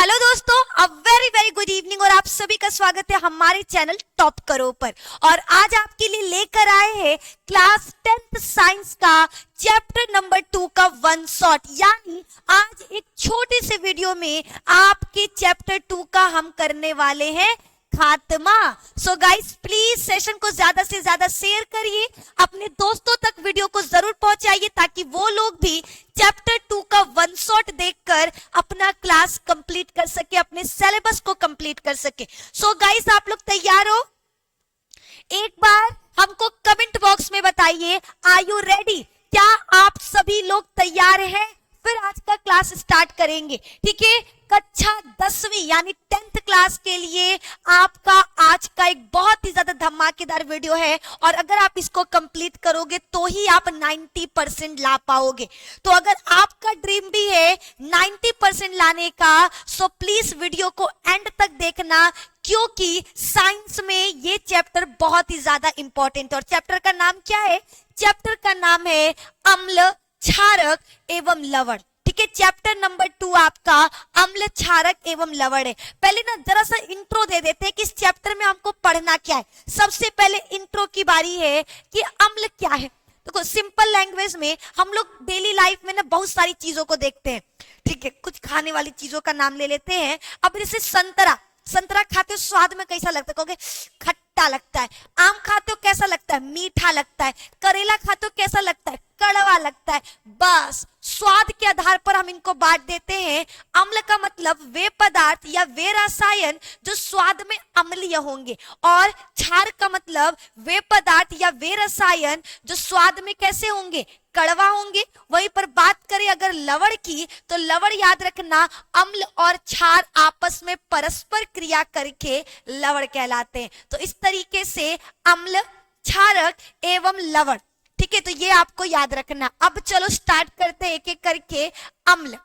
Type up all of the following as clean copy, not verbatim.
Hello दोस्तों, a very very good evening और आप सभी का स्वागत है हमारे चैनल टॉप करो पर। और आज आपके लिए लेकर आए हैं क्लास 10th साइंस का चैप्टर नंबर 2 का वन शॉट। यानी आज एक छोटे से वीडियो में आपके चैप्टर 2 का हम करने वाले हैं खात्मा। सो गाइस प्लीज सेशन को ज्यादा से ज्यादा शेयर करिए, अपने दोस्तों तक वीडियो को जरूर पहुंचाइए ताकि वो लोग भी चैप्टर 2 का वन शॉट देखकर अपना क्लास कंप्लीट कर सके, अपने सिलेबस को कंप्लीट कर सके। सो गाइस आप लोग तैयार हो? एक बार हमको कमेंट बॉक्स में बताइए, आर यू रेडी? क्या आप सभी लोग तैयार हैं? फिर आज का क्लास स्टार्ट करेंगे, ठीक है। कक्षा 10वीं यानी 10th क्लास के लिए आपका आज का एक बहुत ही ज्यादा धमाकेदार वीडियो है और अगर आप इसको कंप्लीट करोगे तो ही आप 90% ला पाओगे। तो अगर आपका ड्रीम भी है 90% लाने का, सो प्लीज वीडियो को एंड तक देखना, क्योंकि साइंस में ये चैप्टर बहुत ही ज्यादा इंपॉर्टेंट है। और चैप्टर का नाम क्या है? चैप्टर का नाम है अम्ल, क्षारक एवं लवण। ठीक है, चैप्टर नंबर 2 आपका अम्ल, क्षारक एवं लवण है। पहले ना जरा सा इंट्रो दे देते हैं कि इस चैप्टर में हमको पढ़ना क्या है। सबसे पहले इंट्रो की बारी है कि अम्ल क्या है। देखो सिंपल लैंग्वेज में हम लोग डेली लाइफ में ना बहुत सारी चीजों को देखते हैं, ठीक है। कुछ खाने वाली चीजों का नाम ले लेते हैं। अब जैसे संतरा, संतरा खाते हो स्वाद में कैसा लगता है? कहोगे खट्टा लगता है। आम खाते हो कैसा लगता है? मीठा लगता है। करेला खाते हो कैसा लगता है? कड़वा लगता है। बस स्वाद के आधार पर हम इनको बांट देते हैं। अम्ल का मतलब वे पदार्थ या वे रसायन जो स्वाद में अम्लीय होंगे, और क्षार का मतलब वे पदार्थ या वे रसायन जो स्वाद में कैसे होंगे? कड़वा होंगे। वहीं पर बात करें अगर लवण की, तो लवण याद रखना अम्ल और क्षार आपस में परस्पर क्रिया करके लवण कहलाते हैं। तो इस तरीके से अम्ल, क्षारक एवं लवण, ठीक है, तो ये आपको याद रखना। अब चलो स्टार्ट करते हैं एक एक करके। अम्ल,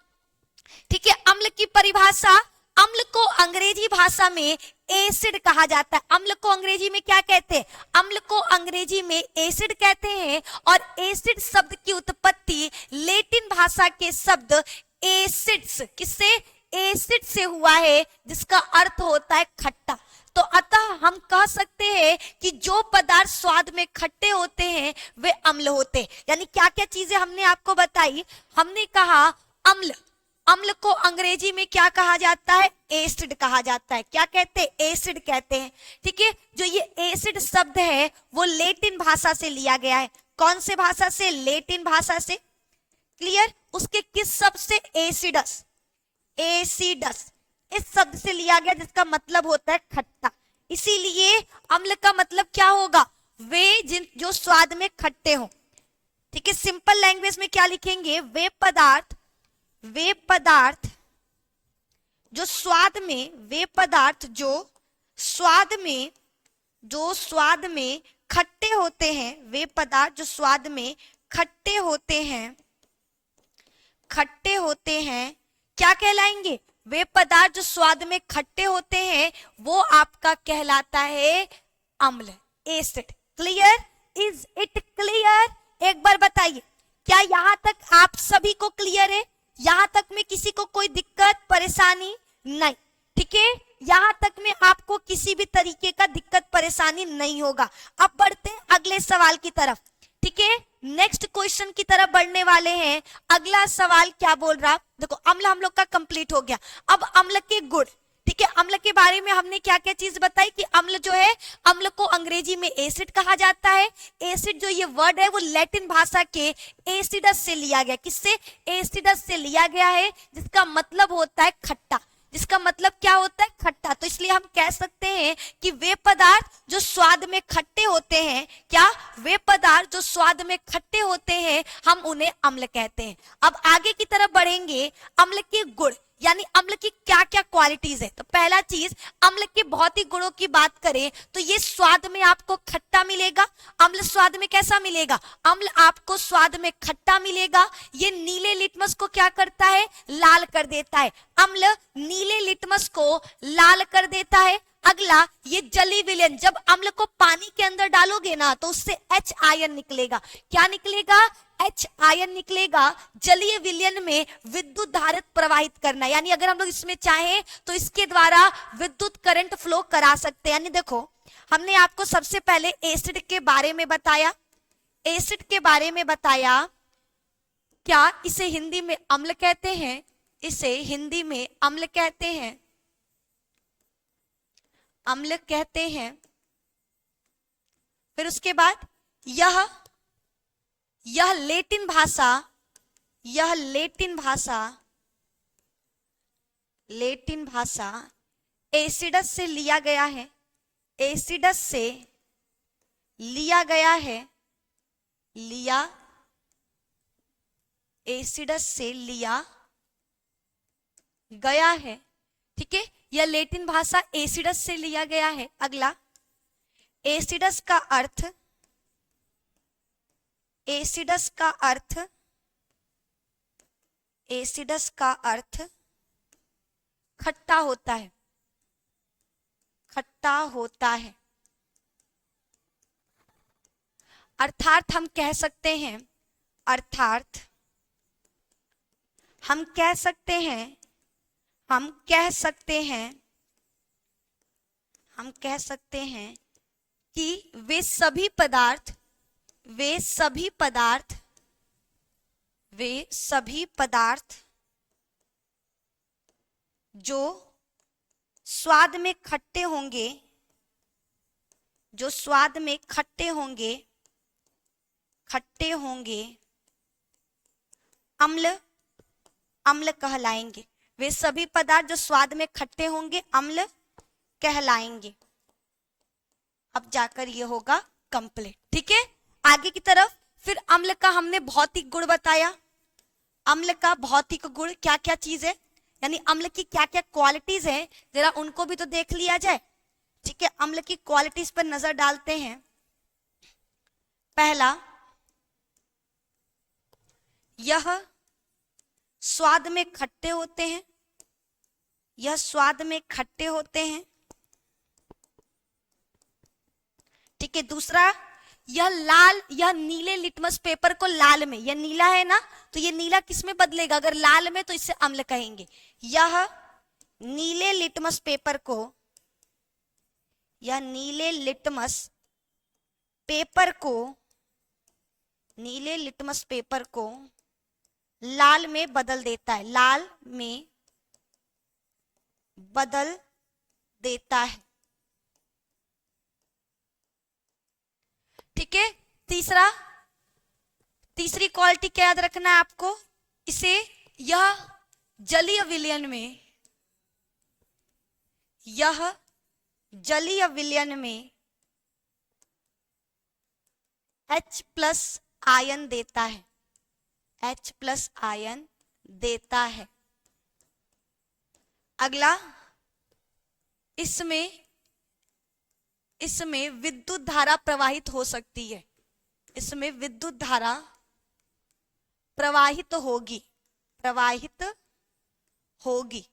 ठीक है। अम्ल की परिभाषा, अम्ल को अंग्रेजी भाषा में एसिड कहा जाता है। अम्ल को अंग्रेजी में क्या कहते हैं? अम्ल को अंग्रेजी में एसिड कहते हैं। और एसिड शब्द की उत्पत्ति लैटिन भाषा के शब्द एसिड्स, किससे? एसिड से हुआ है, जिसका अर्थ होता है खट्टा। तो अतः हम कह सकते हैं कि जो पदार्थ स्वाद में खट्टे होते हैं वे अम्ल होते हैं। यानी क्या क्या चीजें हमने आपको बताई? हमने कहा अम्ल, अम्ल को अंग्रेजी में क्या कहा जाता है? एसिड कहा जाता है। क्या कहते हैं? एसिड कहते हैं, ठीक है। जो ये एसिड शब्द है वो लैटिन भाषा से लिया गया है। कौन से भाषा से? लैटिन भाषा से। क्लियर? उसके किस शब्द से? एसिडस, एसिडस इस शब्द से लिया गया, जिसका मतलब होता है खट्टा। इसीलिए अम्ल का मतलब क्या होगा? वे जो स्वाद में खट्टे हो, ठीक है। सिंपल लैंग्वेज में क्या लिखेंगे? वे पदार्थ, वे पदार्थ जो स्वाद में, वे पदार्थ जो स्वाद में, जो स्वाद में खट्टे होते हैं, वे पदार्थ जो स्वाद में खट्टे होते हैं, खट्टे होते हैं, क्या कहलाएंगे? वे पदार्थ जो स्वाद में खट्टे होते हैं वो आपका कहलाता है अम्ल, acid. Clear? Is it clear? एक बार बताइए, क्या यहां तक आप सभी को क्लियर है? यहां तक में किसी को कोई दिक्कत परेशानी नहीं, ठीक है। यहां तक में आपको किसी भी तरीके का दिक्कत परेशानी नहीं होगा। अब बढ़ते हैं अगले सवाल की तरफ, ठीक है। नेक्स्ट क्वेश्चन की तरफ बढ़ने वाले हैं। अगला सवाल क्या बोल रहा? देखो अम्ल हम लोग का कंप्लीट हो गया। अब अम्ल के गुण, ठीक है। अम्ल के बारे में हमने क्या क्या चीज बताई कि अम्ल जो है, अम्ल को अंग्रेजी में एसिड कहा जाता है। एसिड जो ये वर्ड है वो लैटिन भाषा के एसिडस से लिया गया। किससे? एसिडस से लिया गया है, जिसका मतलब होता है खट्टा। जिसका मतलब क्या होता है? खट्टा। तो इसलिए हम कह सकते हैं कि वे पदार्थ जो स्वाद में खट्टे होते हैं, क्या? वे पदार्थ जो स्वाद में खट्टे होते हैं हम उन्हें अम्ल कहते हैं। अब आगे की तरफ बढ़ेंगे। अम्ल के गुण, यानी अम्ल की क्या क्या क्वालिटीज है। तो पहला चीज, अम्ल के भौतिक गुणों की बात करें तो ये स्वाद में आपको खट्टा मिलेगा। अम्ल स्वाद में कैसा मिलेगा? अम्ल आपको स्वाद में खट्टा मिलेगा। ये नीले लिटमस को क्या करता है? लाल कर देता है। अम्ल नीले लिटमस को लाल कर देता है। अगला, ये जली विलयन, जब अम्ल को पानी के अंदर डालोगे ना तो उससे H आयन निकलेगा। क्या निकलेगा? H आयन निकलेगा, जलीय विलयन में विद्युत धारित प्रवाहित करना। यानी अगर हम लोग इसमें चाहें तो इसके द्वारा विद्युत करंट फ्लो करा सकते हैं। यानी देखो, हमने आपको सबसे पहले एसिड के बारे में बताया, एसिड के बारे में बताया, क्या इसे हिंदी में अम्ल कहते हैं, इसे हिंदी में अम्ल कहते हैं, अम्ल कहते हैं। फिर उसके बाद यह लैटिन भाषा, यह लैटिन भाषा, लैटिन भाषा एसिडस से लिया गया है, एसिडस से लिया गया है, लिया, एसिडस से लिया गया है। ठीक है, यह लैटिन भाषा एसिडस से लिया गया है। अगला, एसिडस का अर्थ, एसिडस का अर्थ, एसिडस का अर्थ खट्टा होता है, खट्टा होता है। अर्थात हम कह सकते हैं, अर्थात हम कह सकते हैं, हम कह सकते हैं, हम कह सकते हैं कि वे सभी पदार्थ, वे सभी पदार्थ, वे सभी पदार्थ जो स्वाद में खट्टे होंगे, जो स्वाद में खट्टे होंगे, खट्टे होंगे, अम्ल, अम्ल कहलाएंगे। वे सभी पदार्थ जो स्वाद में खट्टे होंगे अम्ल कहलाएंगे। अब जाकर ये होगा कंप्लीट। ठीक है, आगे की तरफ फिर अम्ल का हमने भौतिक गुण बताया। अम्ल का भौतिक गुण क्या क्या चीज है, यानी अम्ल की क्या क्या क्वालिटीज हैं, जरा उनको भी तो देख लिया जाए। ठीक है, अम्ल की क्वालिटीज पर नजर डालते हैं। पहला, यह स्वाद में खट्टे होते हैं, यह स्वाद में खट्टे होते हैं। ठीक है, दूसरा, यह लाल, यह नीले लिटमस पेपर को लाल में, यह नीला है ना, तो ये नीला किस में बदलेगा, अगर लाल में तो इसे अम्ल कहेंगे। यह नीले लिटमस पेपर को, यह नीले लिटमस पेपर को, नीले लिटमस पेपर को लाल में बदल देता है, लाल में बदल देता है। ठीक है, तीसरा, तीसरी क्वालिटी क्या याद रखना है आपको, इसे, यह जलीय विलयन में, यह जलीय विलयन में H+ आयन देता है, H+ आयन देता है। अगला, इसमें, इसमें विद्युत धारा प्रवाहित हो सकती है, इसमें विद्युत धारा प्रवाहित होगी, प्रवाहित होगी।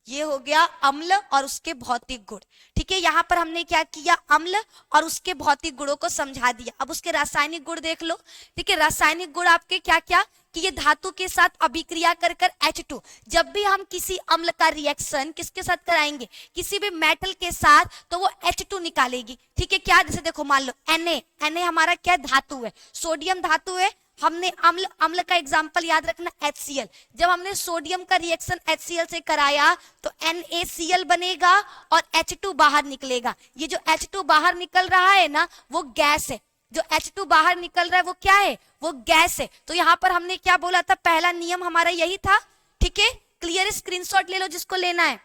ये हो गया अम्ल और उसके भौतिक गुण। ठीक है, यहां पर हमने क्या किया, अम्ल और उसके भौतिक गुणों को समझा दिया। अब उसके रासायनिक गुण देख लो। ठीक है, रासायनिक गुण आपके क्या क्या, कि ये धातु के साथ अभिक्रिया कर कर H2, जब भी हम किसी अम्ल का रिएक्शन किसके साथ कराएंगे, किसी भी मेटल के साथ, तो वो H2 निकालेगी। ठीक है, क्या, जैसे देखो मान लो Na हमारा क्या धातु है, सोडियम धातु है। हमने अम्ल, अम्ल का एग्जाम्पल याद रखना HCl, जब हमने सोडियम का रिएक्शन HCl से कराया तो NaCl बनेगा और H2 बाहर निकलेगा। ये जो H2 बाहर निकल रहा है ना, वो गैस है, जो H2 बाहर निकल रहा है वो क्या है, वो गैस है। तो यहाँ पर हमने क्या बोला था, पहला नियम हमारा यही था। ठीक है, क्लियर, स्क्रीनशॉट ले लो जिसको लेना है।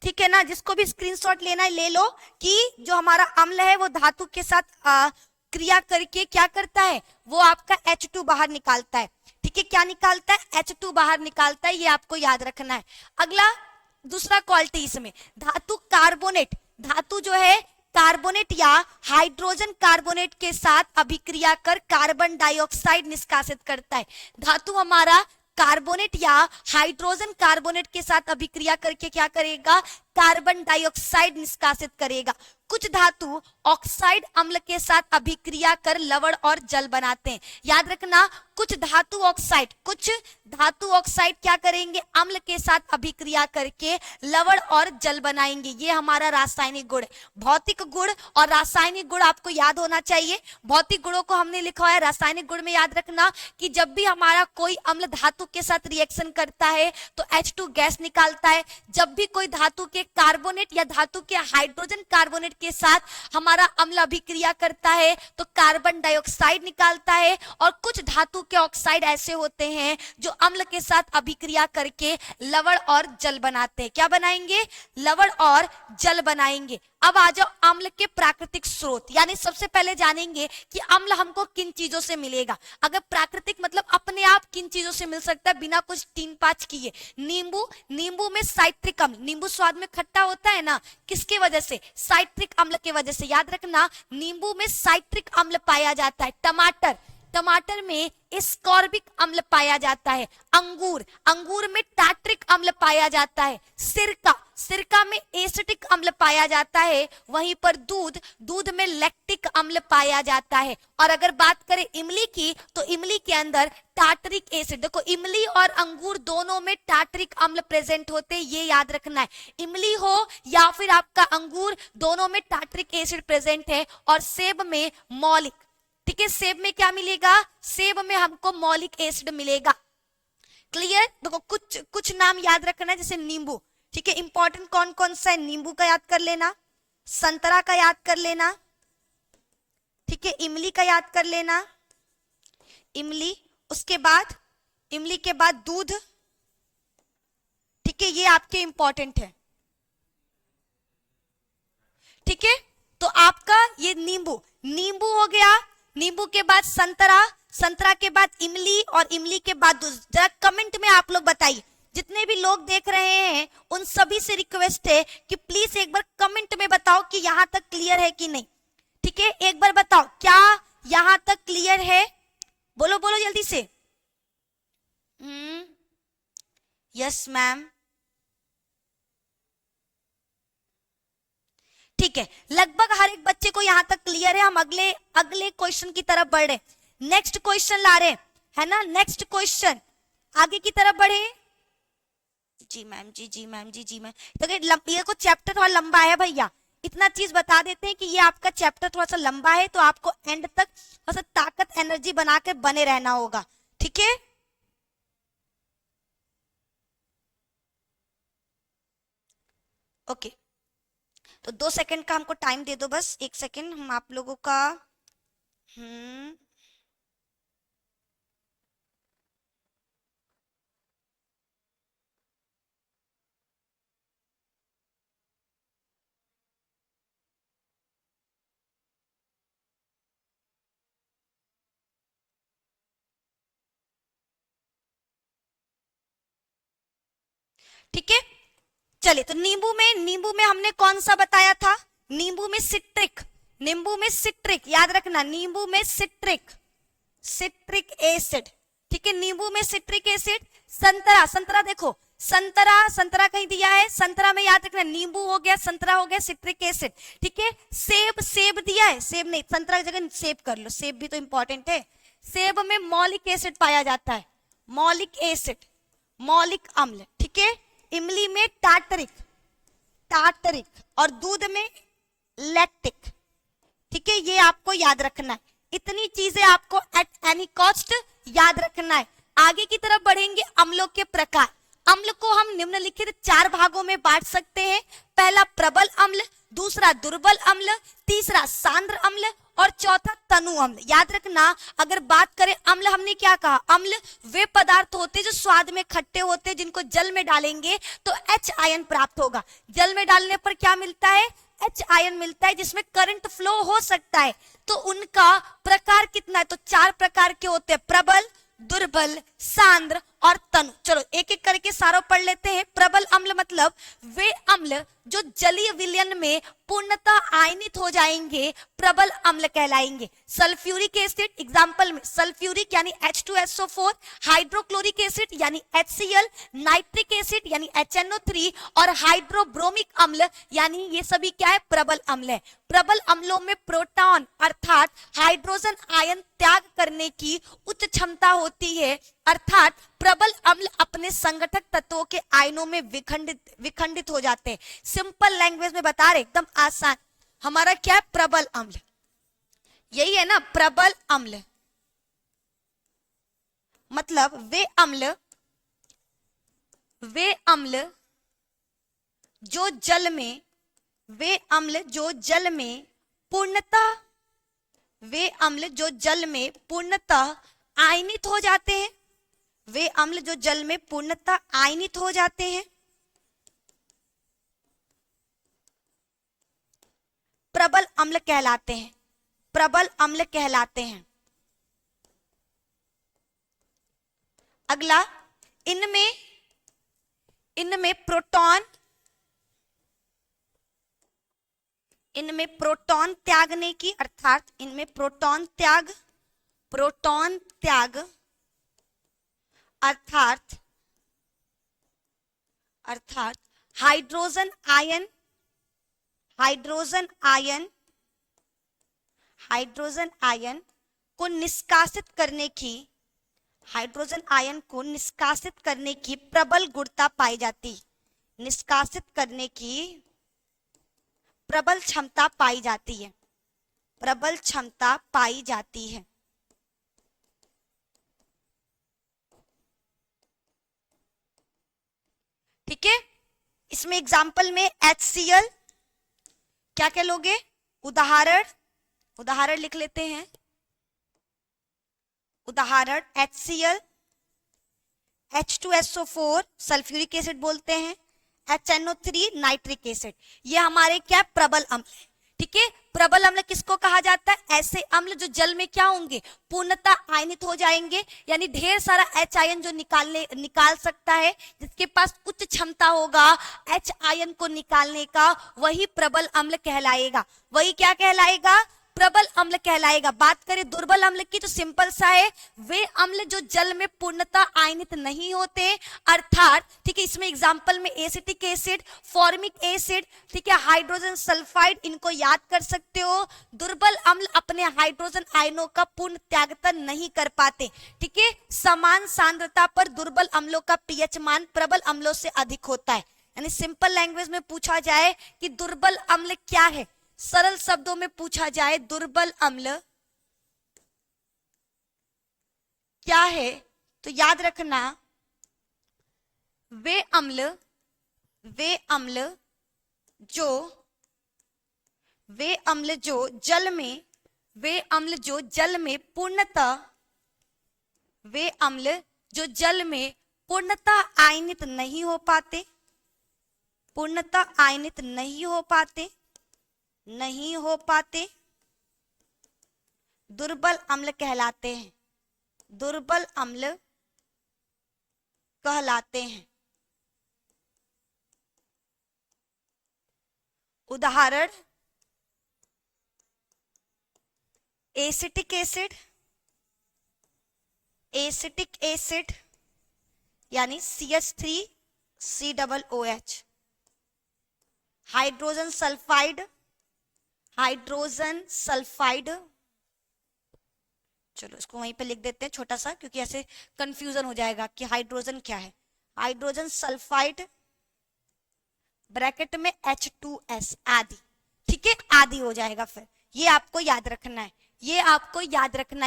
ठीक है ना, जिसको भी स्क्रीनशॉट लेना है ले लो, कि जो हमारा अम्ल है वो धातु के साथ क्रिया करके क्या करता है, वो आपका H2 बाहर निकालता है। ठीक है, क्या निकालता है, H2 बाहर निकालता है, ये आपको याद रखना है। अगला, दूसरा क्वालिटी इसमें, धातु कार्बोनेट, धातु जो है कार्बोनेट या हाइड्रोजन कार्बोनेट के साथ अभिक्रिया कर कार्बन डाइऑक्साइड निष्कासित करता है। धातु हमारा कार्बोनेट या हाइड्रोजन कार्बोनेट के साथ अभिक्रिया करके क्या करेगा, कार्बन डाइऑक्साइड निष्कासित करेगा। कुछ धातु ऑक्साइड अम्ल के साथ अभिक्रिया कर लवण और जल बनाते हैं। याद रखना, कुछ धातु ऑक्साइड क्या करेंगे, अम्ल के साथ अभिक्रिया करके लवण और जल बनाएंगे। ये हमारा रासायनिक गुण है। भौतिक गुण और रासायनिक गुण आपको याद होना चाहिए। भौतिक गुणों को हमने लिखा है, रासायनिक गुण में याद रखना कि जब भी हमारा कोई अम्ल धातु के साथ रिएक्शन करता है तो H2 गैस निकालता है। जब भी कोई धातु के कार्बोनेट या धातु के हाइड्रोजन कार्बोनेट के साथ हमारा अम्ल अभिक्रिया करता है तो कार्बन डाइऑक्साइड निकालता है। और कुछ धातु के ऑक्साइड ऐसे होते हैं जो अम्ल के साथ अभिक्रिया करके लवण और जल बनाते हैं। क्या बनाएंगे, लवण और जल बनाएंगे। अब आ जाओ अम्ल के प्राकृतिक स्रोत, यानी सबसे पहले जानेंगे कि अम्ल हमको किन चीजों से मिलेगा। अगर प्राकृतिक मतलब अपने आप किन चीजों से मिल सकता है बिना कुछ तीन पांच किए। नींबू में साइट्रिक अम्ल, नींबू स्वाद में खट्टा होता है ना, किसके वजह से, साइट्रिक अम्ल के वजह से। याद रखना, नींबू में साइट्रिक अम्ल पाया जाता है। टमाटर में एस्कॉर्बिक अम्ल पाया जाता है। अंगूर में टार्ट्रिक अम्ल पाया जाता है। सिरका में एसिटिक अम्ल पाया जाता है। वहीं पर दूध में लैक्टिक अम्ल पाया जाता है। और अगर बात करें इमली की तो इमली के अंदर टार्टरिक एसिड, देखो इमली और अंगूर दोनों में टार्टरिक अम्ल प्रेजेंट होते हैं, ये याद रखना है। इमली हो या फिर आपका अंगूर, दोनों में टार्टरिक एसिड प्रेजेंट है। और सेब में मौलिक, ठीक है, सेब में क्या मिलेगा, सेब में हमको मौलिक एसिड मिलेगा। क्लियर, देखो कुछ नाम याद रखना है, जैसे नींबू, ठीक है, इंपॉर्टेंट कौन कौन सा है, नींबू का याद कर लेना, संतरा का याद कर लेना, ठीक है, इमली का याद कर लेना, इमली, उसके बाद इमली के बाद दूध, ठीक है, ये आपके इंपॉर्टेंट है। ठीक है, तो आपका ये नींबू हो गया, नींबू के बाद संतरा के बाद इमली और इमली के बाद दूध। जरा कमेंट में आप लोग बताइए, जितने भी लोग देख रहे हैं उन सभी से रिक्वेस्ट है कि प्लीज एक बार कमेंट में बताओ कि यहां तक क्लियर है कि नहीं। ठीक है, एक बार बताओ क्या यहां तक क्लियर है, बोलो जल्दी से। यस मैम, ठीक है, लगभग हर एक बच्चे को यहां तक क्लियर है। हम अगले क्वेश्चन की तरफ बढ़ रहे, नेक्स्ट क्वेश्चन ला रहे है ना, नेक्स्ट क्वेश्चन आगे की तरफ बढ़े। जी मैम, जी मैम। तो ये को चैप्टर थोड़ा लंबा है भैया, इतना चीज बता देते हैं कि ये आपका चैप्टर थोड़ा सा लंबा है, तो आपको एंड तक थोड़ा सा ताकत एनर्जी बना के बने रहना होगा। ठीक है, ओके, तो 2 सेकंड का हमको टाइम दे दो, बस 1 सेकंड, हम आप लोगों का ठीक है, चलिए। तो नींबू में हमने कौन सा बताया था, नींबू में सिट्रिक, याद रखना, नींबू में सिट्रिक एसिड। ठीक है, नींबू में सिट्रिक एसिड। संतरा देखो, संतरा कहीं दिया है, संतरा में याद रखना नींबू हो गया, संतरा हो गया, सिट्रिक एसिड। ठीक है, सेब दिया है, सेब नहीं, संतरा की जगह सेब कर लो, सेब भी तो इंपॉर्टेंट है। सेब में मौलिक एसिड पाया जाता है, मौलिक अम्ल। ठीक है, इमली में टार्टरिक और दूध में लैक्टिक। ठीक है, ये आपको याद रखना है, इतनी चीजें आपको एट एनी कॉस्ट याद रखना है। आगे की तरफ बढ़ेंगे, अम्लों के प्रकार। अम्ल को हम निम्नलिखित 4 भागों में बांट सकते हैं। पहला प्रबल अम्ल, दूसरा दुर्बल अम्ल, तीसरा सांद्र अम्ल और चौथा तनु अम्ल। याद रखना, अगर बात करें अम्ल, हमने क्या कहा, अम्ल वे पदार्थ होते हैं जो स्वाद में खट्टे होते हैं, जिनको जल में डालेंगे तो H आयन प्राप्त होगा। जल में डालने पर क्या मिलता है, H आयन मिलता है, जिसमें करंट फ्लो हो सकता है। तो उनका प्रकार कितना है, तो 4 प्रकार के होते हैं, प्रबल, दुर्बल, सांद्र और तनु। चलो एक एक करके सारा पढ़ लेते हैं। प्रबल अम्ल मतलब वे अम्ल जो जलीय विलयन में पूर्णतः आयनित हो जाएंगे, प्रबल अम्ल कहलाएंगे। सल्फ्यूरिक एसिड एग्जांपल में सल्फ्यूरिक यानी H2SO4, हाइड्रोक्लोरिक एसिड यानी HCl, नाइट्रिक एसिड यानी HNO3 और हाइड्रोब्रोमिक अम्ल यानी ये सभी क्या है, प्रबल अम्ल है। प्रबल अम्लों में प्रोटॉन अर्थात हाइड्रोजन आयन त्याग करने की उच्च क्षमता होती है, अर्थात प्रबल अम्ल अपने संगठक तत्वों के आयनों में विखंडित हो जाते हैं। सिंपल लैंग्वेज में बता रहे, एकदम आसान। हमारा क्या है, प्रबल अम्ल, यही है ना प्रबल अम्ल। मतलब वे अम्ल जो जल में, वे अम्ल जो जल में पूर्णतः, वे अम्ल जो जल में पूर्णतः आयनित हो जाते हैं, वे अम्ल जो जल में पूर्णतः आयनित हो जाते हैं, प्रबल अम्ल कहलाते हैं, प्रबल अम्ल कहलाते हैं। अगला, इनमें प्रोटॉन त्यागने की, अर्थात इनमें प्रोटॉन त्याग अर्थात हाइड्रोजन आयन को निष्कासित करने की प्रबल गुणता पाई जाती, निष्कासित करने की प्रबल क्षमता पाई जाती है, प्रबल क्षमता पाई जाती है। ठीक है, इसमें एग्जाम्पल में HCl, क्या क्या लोगे, उदाहरण लिख लेते हैं। उदाहरण HCl, H2SO4 सल्फ्यूरिक एसिड बोलते हैं, HNO3 नाइट्रिक एसिड, ये हमारे क्या प्रबल अम्ल है। ठीक है, प्रबल अम्ल किसको कहा जाता है, ऐसे अम्ल जो जल में क्या होंगे, पूर्णतः आयनित हो जाएंगे, यानी ढेर सारा H आयन जो निकाल सकता है, जिसके पास उच्च क्षमता होगा H आयन को निकालने का, वही प्रबल अम्ल कहलाएगा, वही क्या कहलाएगा, प्रबल अम्ल कहलाएगा। बात करें दुर्बल अम्ल की तो सिंपल सा है, वे अम्ल जो जल में पूर्णतः आयनित नहीं होते, अर्थात ठीक है, इसमें एग्जांपल में एसिटिक एसिड, फॉर्मिक एसिड, ठीक है, हाइड्रोजन सल्फाइड, इनको याद कर सकते हो। दुर्बल अम्ल अपने हाइड्रोजन आयनों का पूर्ण त्यागतन नहीं कर पाते। ठीक है, समान सांद्रता पर दुर्बल अम्लों का पीएच मान प्रबल अम्लों से अधिक होता है। यानी सिंपल लैंग्वेज में पूछा जाए कि दुर्बल अम्ल क्या है, सरल शब्दों में पूछा जाए दुर्बल अम्ल क्या है, तो याद रखना वे अम्ल जो जल में पूर्णतः आयनित नहीं हो पाते, दुर्बल अम्ल कहलाते हैं, दुर्बल अम्ल कहलाते हैं। उदाहरण एसिटिक एसिड यानी CH3COOH, हाइड्रोजन सल्फाइड, चलो इसको वहीं पे लिख देते हैं छोटा सा, क्योंकि ऐसे कंफ्यूजन हो जाएगा कि हाइड्रोजन क्या है। हाइड्रोजन सल्फाइड ब्रैकेट में H2S आदि, ठीक है, आदि हो जाएगा। फिर ये आपको याद रखना है,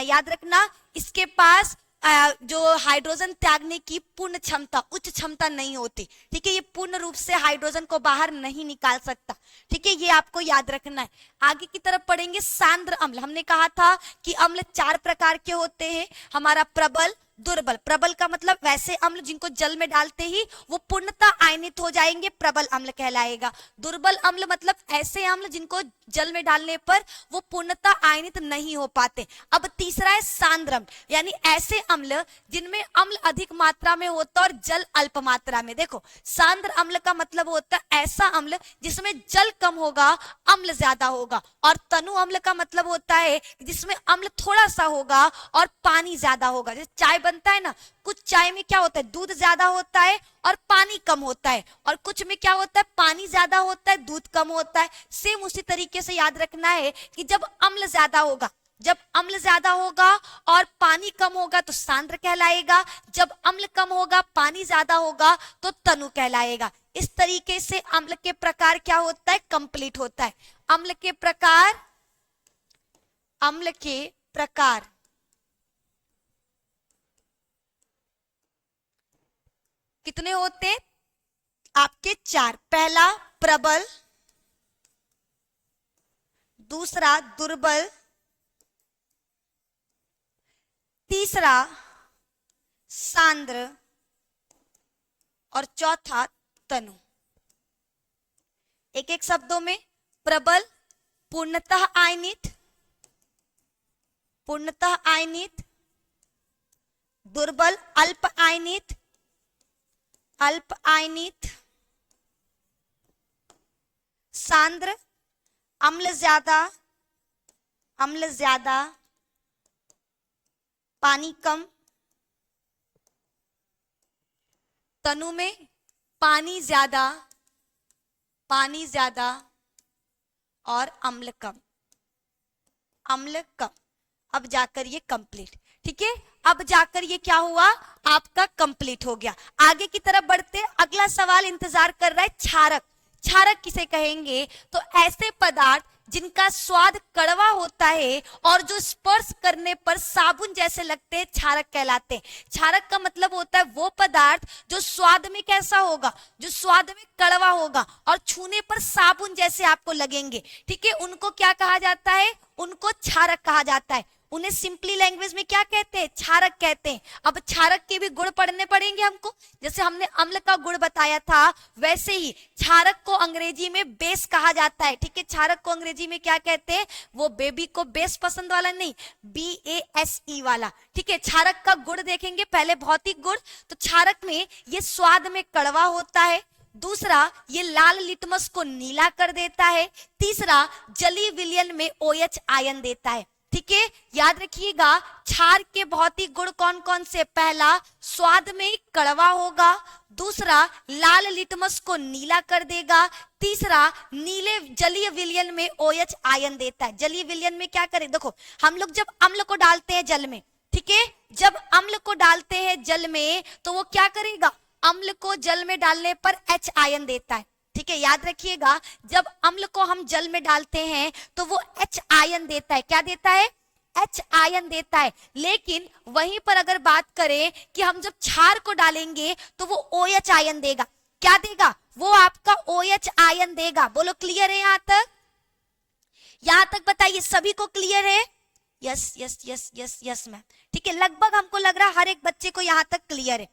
याद रखना इसके पास जो हाइड्रोजन त्यागने की पूर्ण क्षमता, उच्च क्षमता नहीं होती। ठीक है, ये पूर्ण रूप से हाइड्रोजन को बाहर नहीं निकाल सकता। ठीक है, ये आपको याद रखना है। आगे की तरफ पढ़ेंगे सांद्र अम्ल। हमने कहा था कि अम्ल 4 प्रकार के होते हैं, हमारा प्रबल, दुर्बल। प्रबल का मतलब वैसे अम्ल जिनको जल में डालते ही वो पूर्णतः आयनित हो जाएंगे, प्रबल अम्ल कहलाएगा। दुर्बल अम्ल मतलब ऐसे अम्ल जिनको जल में डालने पर वो पूर्णतः आयनित नहीं हो पाते। अब तीसरा है सांद्र अम्ल, यानी ऐसे अम्ल जिनमें अम्ल अधिक मात्रा में होता है और जल अल्प मात्रा में। देखो सांद्र अम्ल का मतलब होता है ऐसा अम्ल जिसमें जल कम होगा, अम्ल ज्यादा होगा। और तनु अम्ल का मतलब होता है जिसमें अम्ल थोड़ा सा होगा और पानी ज्यादा होगा। जैसे चाय बनता है ना, कुछ चाय में क्या होता है, दूध ज्यादा होता है और पानी कम होता है, और कुछ में क्या होता है, पानी ज्यादा होता है, दूध कम होता है। सेम उसी तरीके से याद रखना है कि जब अम्ल ज्यादा होगा, जब अम्ल ज्यादा होगा और पानी कम होगा तो सांद्र कहलाएगा, जब अम्ल कम होगा पानी ज्यादा होगा तो तनु कहलाएगा। इस तरीके से अम्ल के प्रकार क्या होता है, कंप्लीट होता है। अम्ल के प्रकार, अम्ल के प्रकार कितने होते आपके, 4। पहला प्रबल, दूसरा दुर्बल, तीसरा सांद्र और चौथा तनु। एक एक शब्दों में, प्रबल पूर्णतः आयनित, पूर्णतः आयनित। दुर्बल अल्प आयनित, अल्प आयनित। सांद्र अम्ल ज्यादा, अम्ल ज्यादा, पानी कम। तनु में पानी ज्यादा, पानी ज्यादा और अम्ल कम, अम्ल कम। अब जाकर ये कंप्लीट, ठीक है। अब जाकर ये क्या हुआ, आपका कंप्लीट हो गया। आगे की तरफ बढ़ते, अगला सवाल इंतजार कर रहा है, क्षारक। क्षारक किसे कहेंगे, तो ऐसे पदार्थ जिनका स्वाद कड़वा होता है और जो स्पर्श करने पर साबुन जैसे लगते हैं, क्षारक कहलाते हैं। क्षारक का मतलब होता है वो पदार्थ जो स्वाद में कैसा होगा, जो स्वाद में कड़वा होगा और छूने पर साबुन जैसे आपको लगेंगे, ठीक है, उनको क्या कहा जाता है, उनको क्षारक कहा जाता है। उन्हें सिंपली लैंग्वेज में क्या कहते हैं, क्षारक कहते हैं। अब क्षारक के भी गुण पढ़ने पड़ेंगे हमको, जैसे हमने अम्ल का गुण बताया था वैसे ही क्षारक को अंग्रेजी में बेस कहा जाता है, ठीक है। क्षारक को अंग्रेजी में क्या कहते हैं, वो बेबी को बेस पसंद वाला नहीं, BASE वाला, ठीक है। क्षारक का गुण देखेंगे, पहले भौतिक गुण, तो क्षारक में ये स्वाद में कड़वा होता है। दूसरा, ये लाल लिटमस को नीला कर देता है। तीसरा, जलीय विलयन में OH आयन देता है, ठीक है। याद रखिएगा क्षार के भौतिक गुण कौन कौन से, पहला स्वाद में कड़वा होगा, दूसरा लाल लिटमस को नीला कर देगा, तीसरा नीले जलीय विलयन में OH आयन देता है। जलीय विलयन में क्या करें, देखो हम लोग जब अम्ल को डालते हैं जल में, ठीक है, जब अम्ल को डालते हैं जल में तो वो क्या करेगा, अम्ल को जल में डालने पर H आयन देता है, ठीक है। याद रखिएगा जब अम्ल को हम जल में डालते हैं तो वो H आयन देता है, क्या देता है, H आयन देता है। लेकिन वहीं पर अगर बात करें कि हम जब क्षार को डालेंगे तो वो OH आयन देगा, क्या देगा, वो आपका OH आयन देगा। बोलो क्लियर है यहां तक, यहां तक बताइए सभी को क्लियर है, yes yes yes yes yes ma'am, ठीक है। लगभग हमको लग रहा है हर एक बच्चे को यहां तक क्लियर है,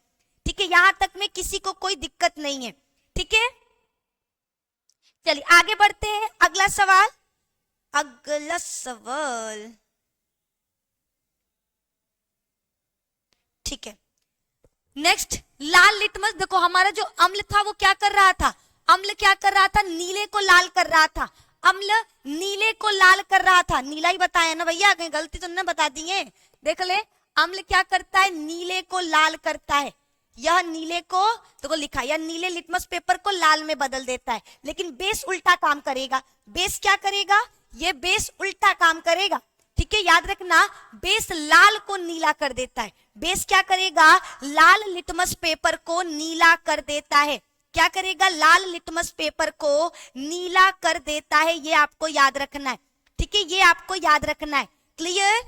ठीक है, यहां तक में किसी को कोई दिक्कत नहीं है, ठीक है। चलिए आगे बढ़ते हैं, अगला सवाल, अगला सवाल, ठीक है। नेक्स्ट, लाल लिटमस। देखो हमारा जो अम्ल था वो क्या कर रहा था, अम्ल क्या कर रहा था, नीले को लाल कर रहा था। अम्ल नीले को लाल कर रहा था, नीला ही बताया ना भैया, कहीं गलती तो नहीं बता दी है। देख ले, अम्ल क्या करता है, नीले को लाल करता है। यह नीले को तो लिखा, यह नीले लिटमस पेपर को लाल में बदल देता है, लेकिन बेस उल्टा काम करेगा। बेस क्या करेगा, ये बेस उल्टा काम करेगा, ठीक है। याद रखना, बेस लाल को नीला कर देता है। बेस क्या करेगा, लाल लिटमस पेपर को नीला कर देता है। क्या करेगा, लाल लिटमस पेपर को नीला कर देता है, ये आपको याद रखना है, ठीक है, ये आपको याद रखना है। क्लियर,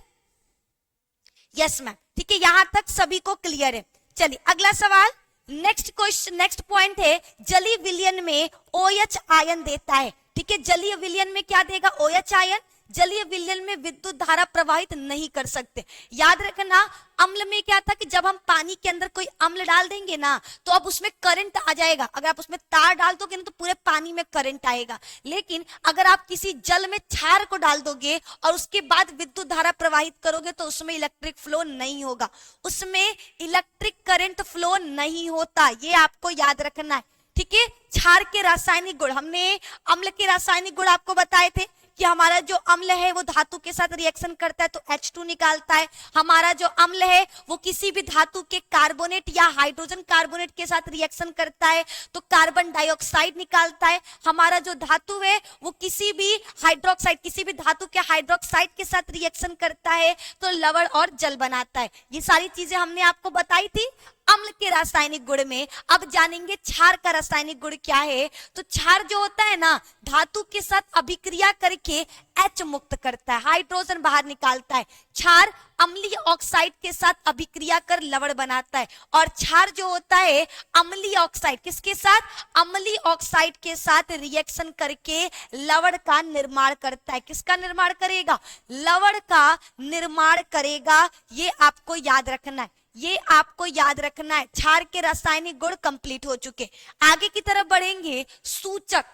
यस मैम, ठीक है, यहां तक सभी को क्लियर है। चलिए अगला सवाल, नेक्स्ट क्वेश्चन, नेक्स्ट पॉइंट है, जलीय विलयन में OH आयन देता है, ठीक है। जलीय विलयन में क्या देगा, OH आयन। जलीय विलयन में विद्युत धारा प्रवाहित नहीं कर सकते। याद रखना, अम्ल में क्या था कि जब हम पानी के अंदर कोई अम्ल डाल देंगे ना तो अब उसमें करंट आ जाएगा। अगर आप उसमें तार डाल दोगे ना तो पूरे पानी में करंट आएगा। लेकिन अगर आप किसी जल में क्षार को डाल दोगे और उसके बाद विद्युत धारा प्रवाहित करोगे तो उसमें इलेक्ट्रिक फ्लो नहीं होगा, उसमें इलेक्ट्रिक करंट फ्लो नहीं होता। ये आपको याद रखना है, ठीक है। क्षार के रासायनिक गुण, हमने अम्ल के रासायनिक गुण आपको बताए थे कि हमारा जो अम्ल है वो धातु के साथ रिएक्शन करता है तो H2 निकालता है। हमारा जो अम्ल है वो किसी भी धातु के कार्बोनेट या हाइड्रोजन कार्बोनेट के साथ रिएक्शन करता है तो कार्बन डाइऑक्साइड निकालता है। हमारा जो धातु है वो किसी भी धातु के हाइड्रोक्साइड के साथ रिएक्शन करता है तो लवण और जल बनाता है। ये सारी चीजें हमने आपको बताई थी अम्ल के रासायनिक गुण में। अब जानेंगे क्षार का रासायनिक गुण क्या है। तो क्षार जो होता है ना, धातु के साथ अभिक्रिया करके H मुक्त करता है, हाइड्रोजन बाहर निकालता है। क्षार अम्लीय ऑक्साइड के साथ अभिक्रिया कर लवण बनाता है। और क्षार जो होता है अम्लीय ऑक्साइड, किसके साथ? अम्लीय ऑक्साइड के साथ रिएक्शन करके लवण का निर्माण करता है। किसका निर्माण करेगा? लवण का निर्माण करेगा। ये आपको याद रखना है, ये आपको याद रखना है। क्षार के रासायनिक गुण कंप्लीट हो चुके। आगे की तरफ बढ़ेंगे। सूचक।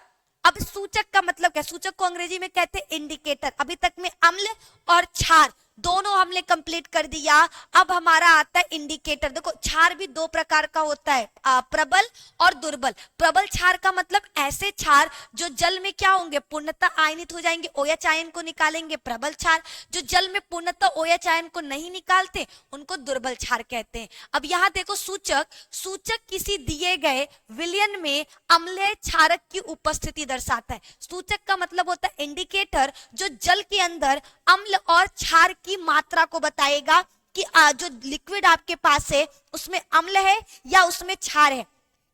अब सूचक का मतलब क्या? सूचक को अंग्रेजी में कहते हैं इंडिकेटर। अभी तक में अम्ल और क्षार दोनों हमने कंप्लीट कर दिया। अब हमारा आता है इंडिकेटर। देखो, क्षार भी दो प्रकार का होता है, प्रबल और दुर्बल। प्रबल क्षार का मतलब ऐसे क्षार जो जल में क्या होंगे? पूर्णतः आयनित हो जाएंगे, OH आयन को निकालेंगे, प्रबल क्षार। जो जल में पूर्णतः OH आयन को नहीं निकालते उनको दुर्बल क्षार कहते हैं। अब यहाँ देखो, सूचक किसी दिए गए विलयन में अम्लीय क्षारक की उपस्थिति दर्शाता है। सूचक का मतलब होता है इंडिकेटर, जो जल के अंदर अम्ल और क्षार की मात्रा को बताएगा कि जो लिक्विड आपके पास है उसमें अम्ल है या उसमें क्षार है।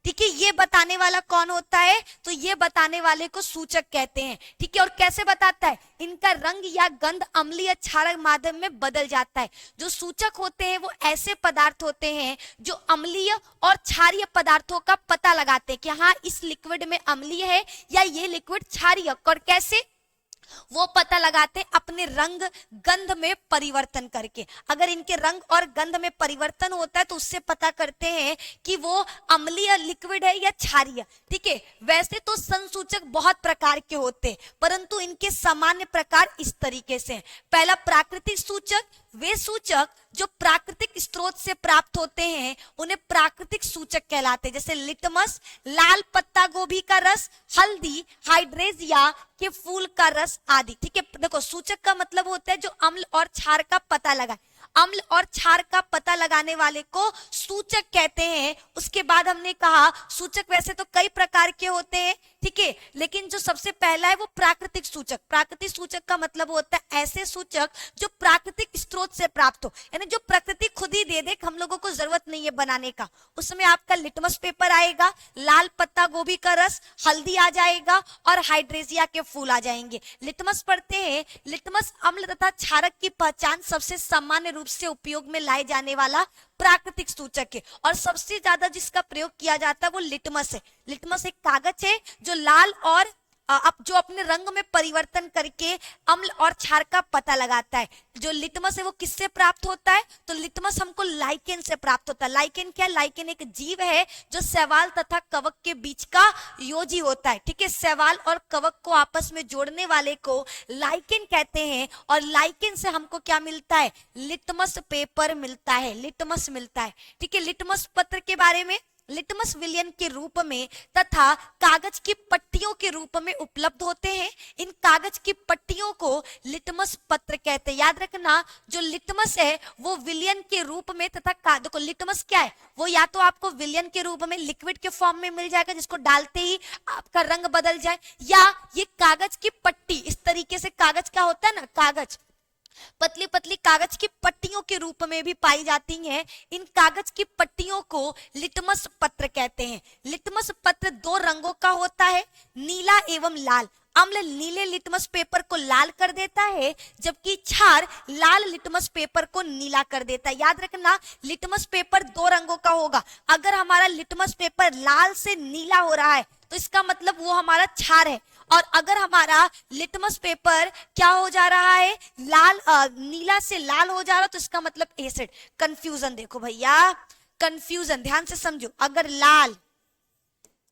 ठीक है, ये बताने वाला कौन होता है? तो ये बताने वाले को सूचक कहते हैं। ठीक है, और कैसे बताता है? इनका रंग या गंध अम्लीय क्षारक माध्यम में बदल जाता है। जो सूचक होते हैं वो ऐसे पदार्थ होते हैं जो अम्लीय और क्षारीय पदार्थों का पता लगाते हैं कि हाँ, इस लिक्विड में अम्लीय है या ये लिक्विड क्षारीय। और कैसे वो पता लगाते हैं? अपने रंग गंध में परिवर्तन करके। अगर इनके रंग और गंध में परिवर्तन होता है तो उससे पता करते हैं कि वो अम्लीय लिक्विड है या क्षारीय। ठीक है, वैसे तो संसूचक बहुत प्रकार के होते हैं परंतु इनके सामान्य प्रकार इस तरीके से हैं। पहला, प्राकृतिक सूचक। वे सूचक जो प्राकृतिक स्रोत से प्राप्त होते हैं उन्हें प्राकृतिक सूचक कहलाते हैं, जैसे लिटमस, लाल पत्ता गोभी का रस, हल्दी, हाइड्रेजिया के फूल का रस आदि। ठीक है, देखो, सूचक का मतलब होता है जो अम्ल और क्षार का पता लगाए। अम्ल और क्षार का पता लगाने वाले को सूचक कहते हैं। उसके बाद हमने कहा सूचक वैसे तो कई प्रकार के होते हैं, ठीक है, लेकिन जो सबसे पहला है वो प्राकृतिक सूचक। प्राकृतिक सूचक का मतलब होता है ऐसे सूचक जो प्राकृतिक स्रोत से प्राप्त हो, यानी जो प्रकृति खुद ही दे दे, हम लोगों को जरूरत नहीं है बनाने का। उसमें आपका लिटमस पेपर आएगा, लाल पत्ता गोभी का रस, हल्दी आ जाएगा और हाइड्रेजिया के फूल आ जाएंगे। लिटमस पढ़ते हैं। लिटमस अम्ल तथा क्षारक की पहचान सबसे सामान्य रूप से उपयोग में लाए जाने वाला प्राकृतिक सूचक है और सबसे ज्यादा जिसका प्रयोग किया जाता है वो लिटमस है। लिटमस एक कागज है जो लाल और जो अपने रंग में परिवर्तन करके अम्ल और क्षार का पता लगाता है। जो लिटमस है वो किससे प्राप्त होता है? तो लिटमस हमको लाइकेन से प्राप्त होता है। लाइकेन क्या है? लाइकेन एक जीव है जो शैवाल तथा कवक के बीच का योजी होता है। ठीक है, शैवाल और कवक को आपस में जोड़ने वाले को लाइकेन कहते हैं और लाइकेन से हमको क्या मिलता है? लिटमस पेपर मिलता है, लिटमस मिलता है। ठीक है, लिटमस पत्र के बारे में, लिटमस विलयन के रूप में तथा कागज की पट्टियों के रूप में उपलब्ध होते हैं। इन कागज की पट्टियों को लिटमस पत्र कहते हैं। याद रखना, जो लिटमस है वो विलयन के रूप में तथा देखो, लिटमस क्या है? वो या तो आपको विलयन के रूप में लिक्विड के फॉर्म में मिल जाएगा जिसको डालते ही आपका रंग बदल जाए, या ये कागज की पट्टी, इस तरीके से कागज क्या होता है ना, कागज पतली पतली कागज की पट्टियों के रूप में भी पाई जाती हैं। इन कागज की पट्टियों को लिटमस पत्र कहते हैं। लिटमस पत्र दो रंगों का होता है, नीला एवं लाल। अम्ल नीले लिटमस पेपर को लाल कर देता है जबकि क्षार लाल लिटमस पेपर को नीला कर देता है। याद रखना, लिटमस पेपर दो रंगों का होगा। अगर हमारा लिटमस पेपर लाल से नीला हो रहा है तो इसका मतलब वो हमारा क्षार है। और अगर हमारा लिटमस पेपर क्या हो जा रहा है, लाल नीला से लाल हो जा रहा है, तो इसका मतलब एसिड। कंफ्यूजन देखो भैया, कंफ्यूजन ध्यान से समझो। अगर लाल,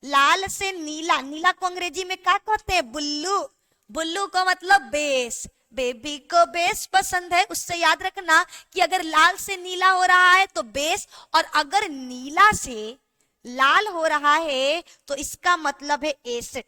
लाल से नीला, नीला को अंग्रेजी में क्या कहते हैं, बुल्लू, बुल्लू का मतलब बेस, बेबी को बेस पसंद है, उससे याद रखना कि अगर लाल से नीला हो रहा है तो बेस, और अगर नीला से लाल हो रहा है तो इसका मतलब है एसिड।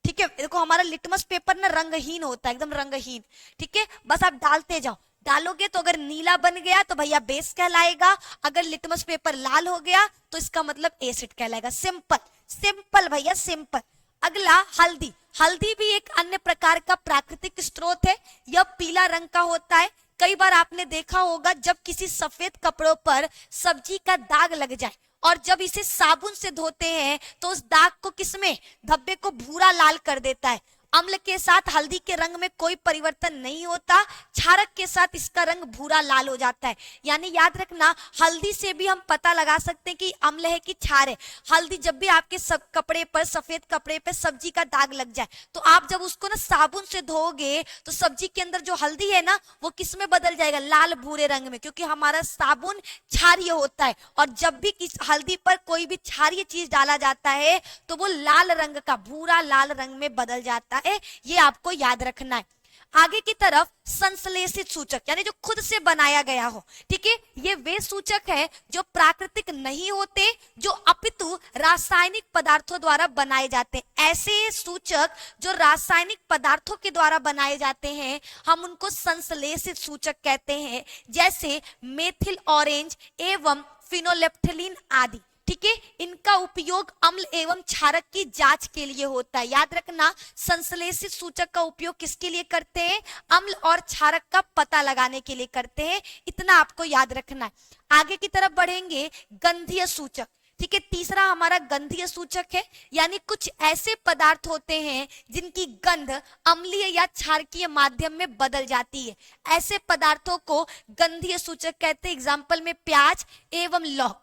ठीक है, देखो हमारा लिटमस पेपर ना रंगहीन होता है, एकदम रंगहीन। ठीक है, बस आप डालते जाओ, डालोगे तो अगर नीला बन गया तो भैया बेस कहलाएगा, अगर लिटमस पेपर लाल हो गया तो इसका मतलब एसिड कहलाएगा। सिंपल सिंपल भैया, सिंपल। अगला हल्दी। हल्दी भी एक अन्य प्रकार का प्राकृतिक स्रोत है, यह पीला रंग का होता है। कई बार आपने देखा होगा जब किसी सफेद कपड़ों पर सब्जी का दाग लग जाए और जब इसे साबुन से धोते हैं तो उस दाग को किसमें, धब्बे को भूरा लाल कर देता है। अम्ल के साथ हल्दी के रंग में कोई परिवर्तन नहीं होता, क्षारक के साथ इसका रंग भूरा लाल हो जाता है। यानी याद रखना, हल्दी से भी हम पता लगा सकते हैं कि अम्ल है कि क्षार है। हल्दी जब भी आपके सब कपड़े पर, सफेद कपड़े पर सब्जी का दाग लग जाए तो आप जब उसको ना साबुन से धोओगे तो सब्जी के अंदर जो हल्दी है ना वो किस में बदल जाएगा, लाल भूरे रंग में, क्योंकि हमारा साबुन क्षारीय होता है। और जब भी किस हल्दी पर कोई भी क्षारीय चीज डाला जाता है तो वो लाल रंग का, भूरा लाल रंग में बदल जाता है। ये आपको याद रखना है। आगे की तरफ संश्लेषित सूचक, यानी जो खुद से बनाया गया हो। ठीक है, ये वे सूचक है जो प्राकृतिक नहीं होते, जो अपितु रासायनिक पदार्थों द्वारा बनाए जाते हैं। ऐसे सूचक जो रासायनिक पदार्थों के द्वारा बनाए जाते हैं हम उनको संश्लेषित सूचक कहते हैं, जैसे मेथिल ऑरेंज एवं फिनोलेप्थिलीन आदि। ठीक है, इनका उपयोग अम्ल एवं क्षारक की जांच के लिए होता है। याद रखना, संश्लेषित सूचक का उपयोग किसके लिए करते हैं, अम्ल और क्षारक का पता लगाने के लिए करते हैं, इतना आपको याद रखना है। आगे की तरफ बढ़ेंगे, गंधीय सूचक। ठीक है, तीसरा हमारा गंधीय सूचक है, यानी कुछ ऐसे पदार्थ होते हैं जिनकी गंध अम्लीय या क्षारकीय माध्यम में बदल जाती है, ऐसे पदार्थों को गंधीय सूचक कहते हैं। एग्जाम्पल में प्याज एवं लौह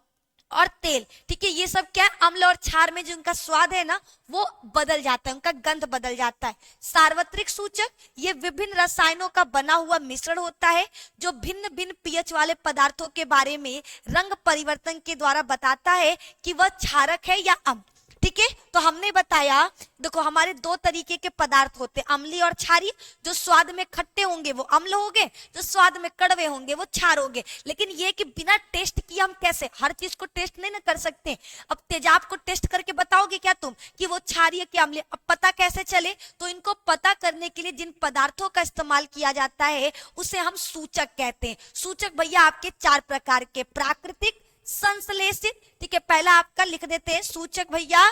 और तेल। ठीक है, ये सब क्या है, अम्ल और क्षार में जो उनका स्वाद है ना वो बदल जाता है, उनका गंध बदल जाता है। सार्वत्रिक सूचक, ये विभिन्न रसायनों का बना हुआ मिश्रण होता है जो भिन्न भिन्न पीएच वाले पदार्थों के बारे में रंग परिवर्तन के द्वारा बताता है कि वह क्षारक है या अम्ल। ठीक है, तो हमने बताया, देखो हमारे दो तरीके के पदार्थ होते हैं, अम्लीय और क्षारीय। जो स्वाद में खट्टे होंगे वो अम्ल होंगे, जो स्वाद में कड़वे होंगे वो क्षार होंगे। लेकिन ये कि बिना टेस्ट किए हम कैसे हर चीज को टेस्ट नहीं ना कर सकते। अब तेजाब को टेस्ट करके बताओगे क्या तुम कि वो क्षारीय कि अम्लीय, अब पता कैसे चले, तो इनको पता करने के लिए जिन पदार्थों का इस्तेमाल किया जाता है उसे हम सूचक कहते हैं। सूचक भैया आपके चार प्रकार के, प्राकृतिक, संश्लेषित। ठीक है, पहला आपका लिख देते हैं सूचक भैया।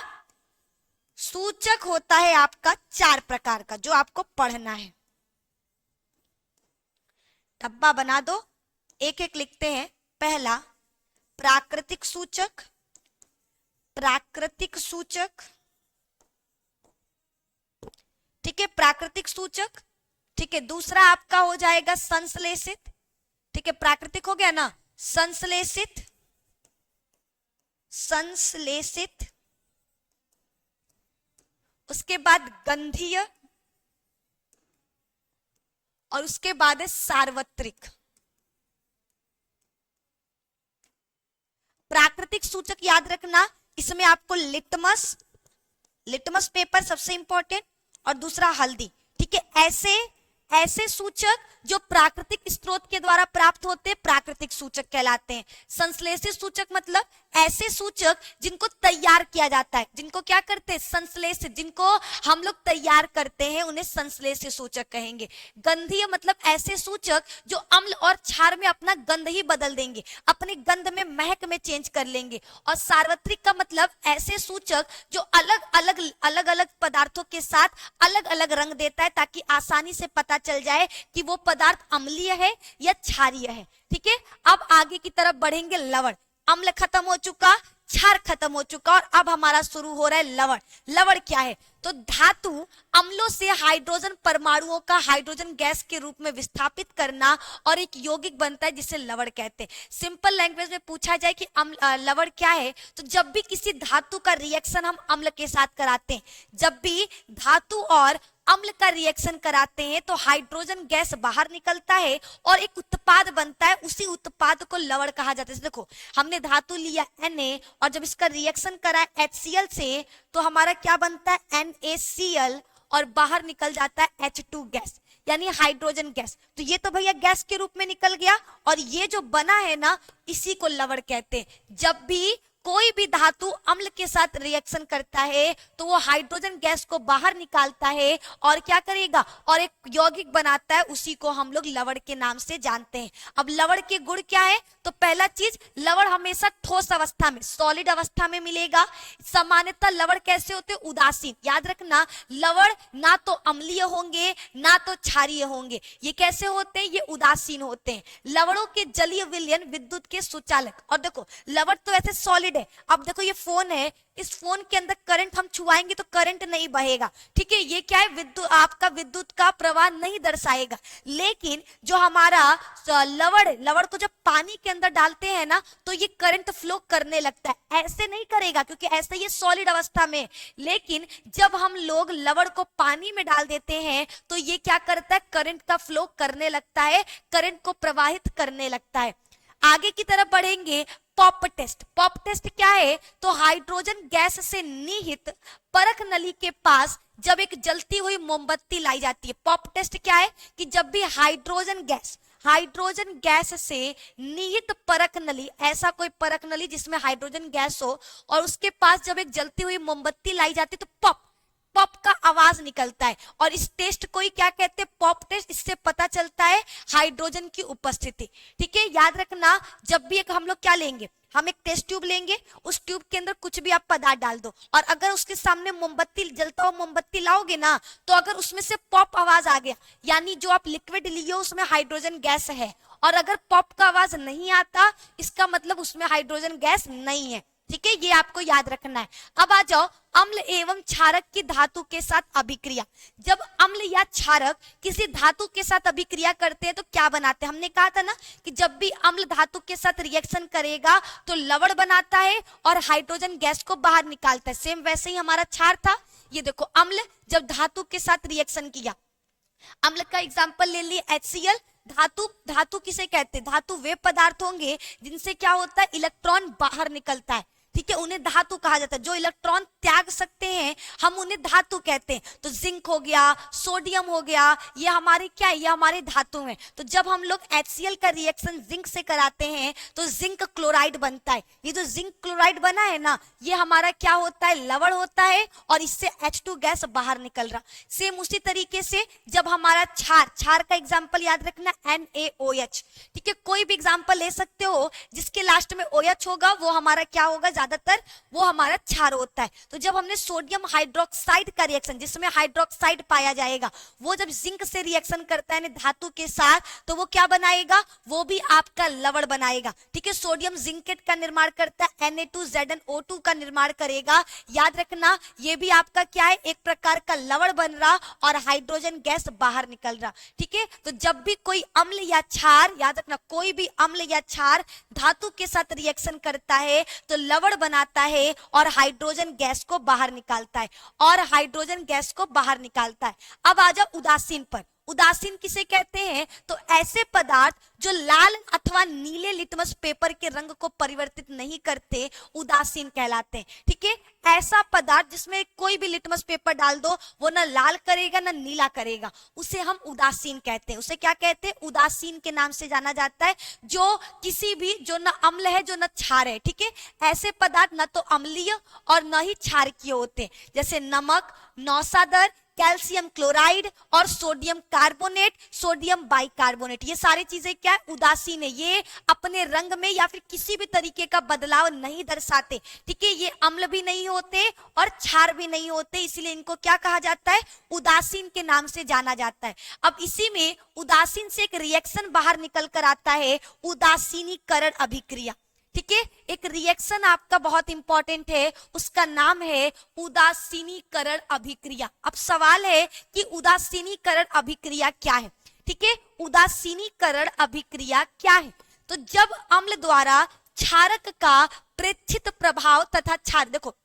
सूचक होता है आपका चार प्रकार का, जो आपको पढ़ना है। डब्बा बना दो, एक एक लिखते हैं। पहला प्राकृतिक सूचक, प्राकृतिक सूचक। ठीक है, प्राकृतिक सूचक। ठीक है, दूसरा आपका हो जाएगा संश्लेषित। ठीक है, प्राकृतिक हो गया ना, संश्लेषित, संश्लेषित। उसके बाद गंधीय और उसके बाद है सार्वत्रिक। प्राकृतिक सूचक याद रखना, इसमें आपको लिटमस, लिटमस पेपर सबसे इंपॉर्टेंट, और दूसरा हल्दी। ठीक है, ऐसे सूचक जो प्राकृतिक स्रोत के द्वारा प्राप्त होते हैं प्राकृतिक सूचक कहलाते हैं। संश्लेषित सूचक मतलब ऐसे सूचक जिनको तैयार किया जाता है, जिनको क्या करते हैं, संश्लेषित, जिनको हम लोग तैयार करते हैं उन्हें संश्लेषित सूचक कहेंगे। गंधीय मतलब ऐसे सूचक जो अम्ल और क्षार में अपना गंध ही बदल देंगे, अपने गंध में, महक में चेंज कर लेंगे। और सार्वत्रिक का मतलब ऐसे सूचक जो अलग अलग पदार्थों के साथ अलग अलग रंग देता है, ताकि आसानी से पता चल जाए कि वो पदार्थ अम्लीय है या क्षारीय है। ठीक है, अब आगे की तरफ बढ़ेंगे, लवण। अम्ल खत्म हो चुका, क्षार खत्म हो चुका और अब हमारा शुरू हो रहा है लवण। लवण क्या है? तो धातु अम्लों से हाइड्रोजन परमाणुओं का हाइड्रोजन गैस के रूप में विस्थापित करना और एक यौगिक बनता है जिसे लवण कहते हैं। सिंपल लैंग्वेज में पूछा जाए कि लवण क्या है, तो जब भी किसी धातु का रिएक्शन हम अम्ल के साथ कराते हैं, जब भी धातु और अम्ल का रिएक्शन कराते हैं तो हाइड्रोजन गैस बाहर निकलता है और एक उत्पाद बनता है, उसी उत्पाद को लवण कहा जाता है। देखो हमने धातु लिया Na और जब इसका रिएक्शन करा HCl से तो हमारा क्या बनता है NaCl और बाहर निकल जाता है H2 गैस यानी हाइड्रोजन गैस। तो ये तो भैया गैस के रूप में निकल गया और ये जो बना है ना इसी को लवण कहते हैं। जब भी कोई भी धातु अम्ल के साथ रिएक्शन करता है तो वो हाइड्रोजन गैस को बाहर निकालता है और क्या करेगा और एक यौगिक बनाता है, उसी को हम लोग लवण के नाम से जानते हैं। अब लवण के गुण क्या है? तो पहला चीज, लवण हमेशा ठोस अवस्था में, सॉलिड अवस्था में मिलेगा। सामान्यतः लवण कैसे होते हैं? उदासीन। याद रखना, लवण ना तो अम्लीय होंगे ना तो क्षारीय होंगे। ये कैसे होते हैं? ये उदासीन होते हैं। लवणों के जलीय विलयन विद्युत के सुचालक। और देखो लवण तो ऐसे सॉलिड है। अब देखो ये फोन है, इस फोन के अंदर करंट हम छुआएंगे तो करंट नहीं बहेगा, ठीक है। ये क्या है? विद्युत, आपका विद्युत का प्रवाह नहीं दर्शाएगा। लेकिन जो हमारा लवण को जब पानी के अंदर डालते हैं ना तो ये करंट फ्लो करने लगता है। ऐसे नहीं करेगा क्योंकि ऐसे ये सॉलिड अवस्था में। लेकिन जब हम लोग लवण को पानी में डाल देते हैं तो ये क्या करता है? करंट का फ्लो करने लगता है, करंट को प्रवाहित करने लगता है। आगे की तरफ बढ़ेंगे। Pop test. पॉप टेस्ट क्या है? तो हाइड्रोजन गैस से निहित परख नली के पास जब एक जलती हुई मोमबत्ती लाई जाती है। पॉप टेस्ट क्या है? कि जब भी हाइड्रोजन गैस से निहित परख नली, ऐसा कोई परख नली जिसमें हाइड्रोजन गैस हो और उसके पास जब एक जलती हुई मोमबत्ती लाई जाती है तो पॉप पॉप का आवाज निकलता है और इस टेस्ट को ही क्या कहते हैं? Pop test. इससे पता चलता है हाइड्रोजन की उपस्थिति, ठीक है। याद रखना, जब भी एक हम लोग क्या लेंगे, हम एक टेस्ट ट्यूब लेंगे, उस ट्यूब के अंदर कुछ भी आप पदार्थ डाल दो और अगर उसके सामने मोमबत्ती, जलता हुआ मोमबत्ती लाओगे ना तो अगर उसमें से पॉप आवाज आ गया यानी जो आप लिक्विड लिए उसमें हाइड्रोजन गैस है, और अगर पॉप का आवाज नहीं आता इसका मतलब उसमें हाइड्रोजन गैस नहीं है, ठीक है। ये आपको याद रखना है। अब आ जाओ अम्ल एवं क्षारक की धातु के साथ अभिक्रिया। जब अम्ल या क्षारक किसी धातु के साथ अभिक्रिया करते हैं तो क्या बनाते हैं? हमने कहा था ना कि जब भी अम्ल धातु के साथ रिएक्शन करेगा तो लवण बनाता है और हाइड्रोजन गैस को बाहर निकालता है। सेम वैसे ही हमारा क्षार था। ये देखो अम्ल जब धातु के साथ रिएक्शन किया, अम्ल का एग्जाम्पल ले लिए HCl। धातु किसे कहते हैं? धातु वे पदार्थ होंगे जिनसे क्या होता है? इलेक्ट्रॉन बाहर निकलता है, ठीक है। उन्हें धातु कहा जाता है। जो इलेक्ट्रॉन त्याग सकते हैं हम उन्हें धातु कहते हैं। तो जिंक हो गया, सोडियम हो गया, ये हमारे क्या है? ये हमारे धातु हैं। तो जब हम लोग HCl का रिएक्शन जिंक से कराते हैं तो जिंक क्लोराइड बनता है। ये जो जिंक क्लोराइड बना है ना ये हमारा क्या होता है? लवण होता है और इससे H2 गैस बाहर निकल रहा। सेम उसी तरीके से जब हमारा क्षार का एग्जाम्पल याद रखना NaOH, ठीक है। कोई भी एग्जाम्पल ले सकते हो जिसके लास्ट में OH होगा वो हमारा क्या होगा? ज्यादातर वो हमारा क्षार होता है। तो जब हमने सोडियम हाइड्रोक्साइड का रिएक्शन जिसमें हाइड्रोक्साइड पाया जाएगा वो जब जिंक से रिएक्शन करता है धातु के साथ तो वो क्या बनाएगा? वो भी आपका लवण बनाएगा, ठीक है। सोडियम जिंकेट का निर्माण करता है, Na2ZnO2 का निर्माण करेगा। याद रखना ये भी आपका क्या है? एक प्रकार का लवण बन रहा और हाइड्रोजन गैस बाहर निकल रहा, ठीक है। तो जब भी कोई अम्ल या क्षार, याद रखना कोई भी अम्ल या क्षार धातु के साथ रिएक्शन करता है तो लवण बनाता है और हाइड्रोजन गैस को बाहर निकालता है। अब आ जाओ उदासीन पर। उदासीन किसे कहते हैं? तो ऐसे पदार्थ जो लाल अथवा नीले लिटमस पेपर के रंग को परिवर्तित नहीं करते उदासीन कहलाते हैं, ठीक है। ऐसा पदार्थ जिसमें कोई भी लिटमस पेपर डाल दो वो ना लाल करेगा ना नीला करेगा, उसे हम उदासीन कहते हैं। उसे क्या कहते हैं? उदासीन के नाम से जाना जाता है। जो किसी भी, जो न अम्ल है जो न क्षार है, ठीक है। ऐसे पदार्थ न तो अम्लीय और न ही क्षारकीय होते, जैसे नमक, नौसादर, कैल्शियम क्लोराइड और सोडियम कार्बोनेट, सोडियम बाइकार्बोनेट, ये सारी चीजें क्या है? उदासीन है। ये अपने रंग में या फिर किसी भी तरीके का बदलाव नहीं दर्शाते, ठीक है। ये अम्ल भी नहीं होते और क्षार भी नहीं होते, इसलिए इनको क्या कहा जाता है? उदासीन के नाम से जाना जाता है। अब इसी में उदासीन से एक रिएक्शन बाहर निकल कर आता है, उदासीनीकरण अभिक्रिया, ठीक है, एक रिएक्शन आपका बहुत इंपॉर्टेंट है, उसका नाम है उदासीनीकरण अभिक्रिया। अब सवाल है कि उदासीनीकरण अभिक्रिया क्या है। ठीक है, उदासीनीकरण अभिक्रिया क्या है? तो जब अम्ल द्वारा क्षारक का प्रेक्षित प्रभाव तथा क्षार, देखो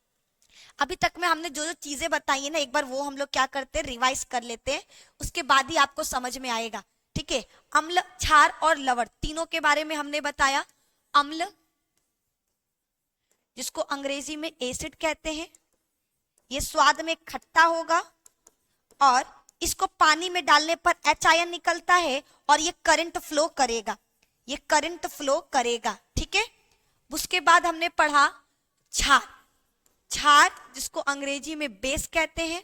अभी तक में हमने जो जो चीजें बताई है ना, एक बार वो हम लोग क्या करते हैं, रिवाइज कर लेते हैं, उसके बाद ही आपको समझ में आएगा। ठीक है, अम्ल, क्षार और लवण तीनों के बारे में हमने बताया। अम्ल जिसको अंग्रेजी में एसिड कहते हैं, ये स्वाद में खट्टा होगा और इसको पानी में डालने पर H आयन निकलता है और ये करंट फ्लो करेगा, ये करंट फ्लो करेगा। ठीक है, उसके बाद हमने पढ़ा क्षार, क्षार जिसको अंग्रेजी में बेस कहते हैं,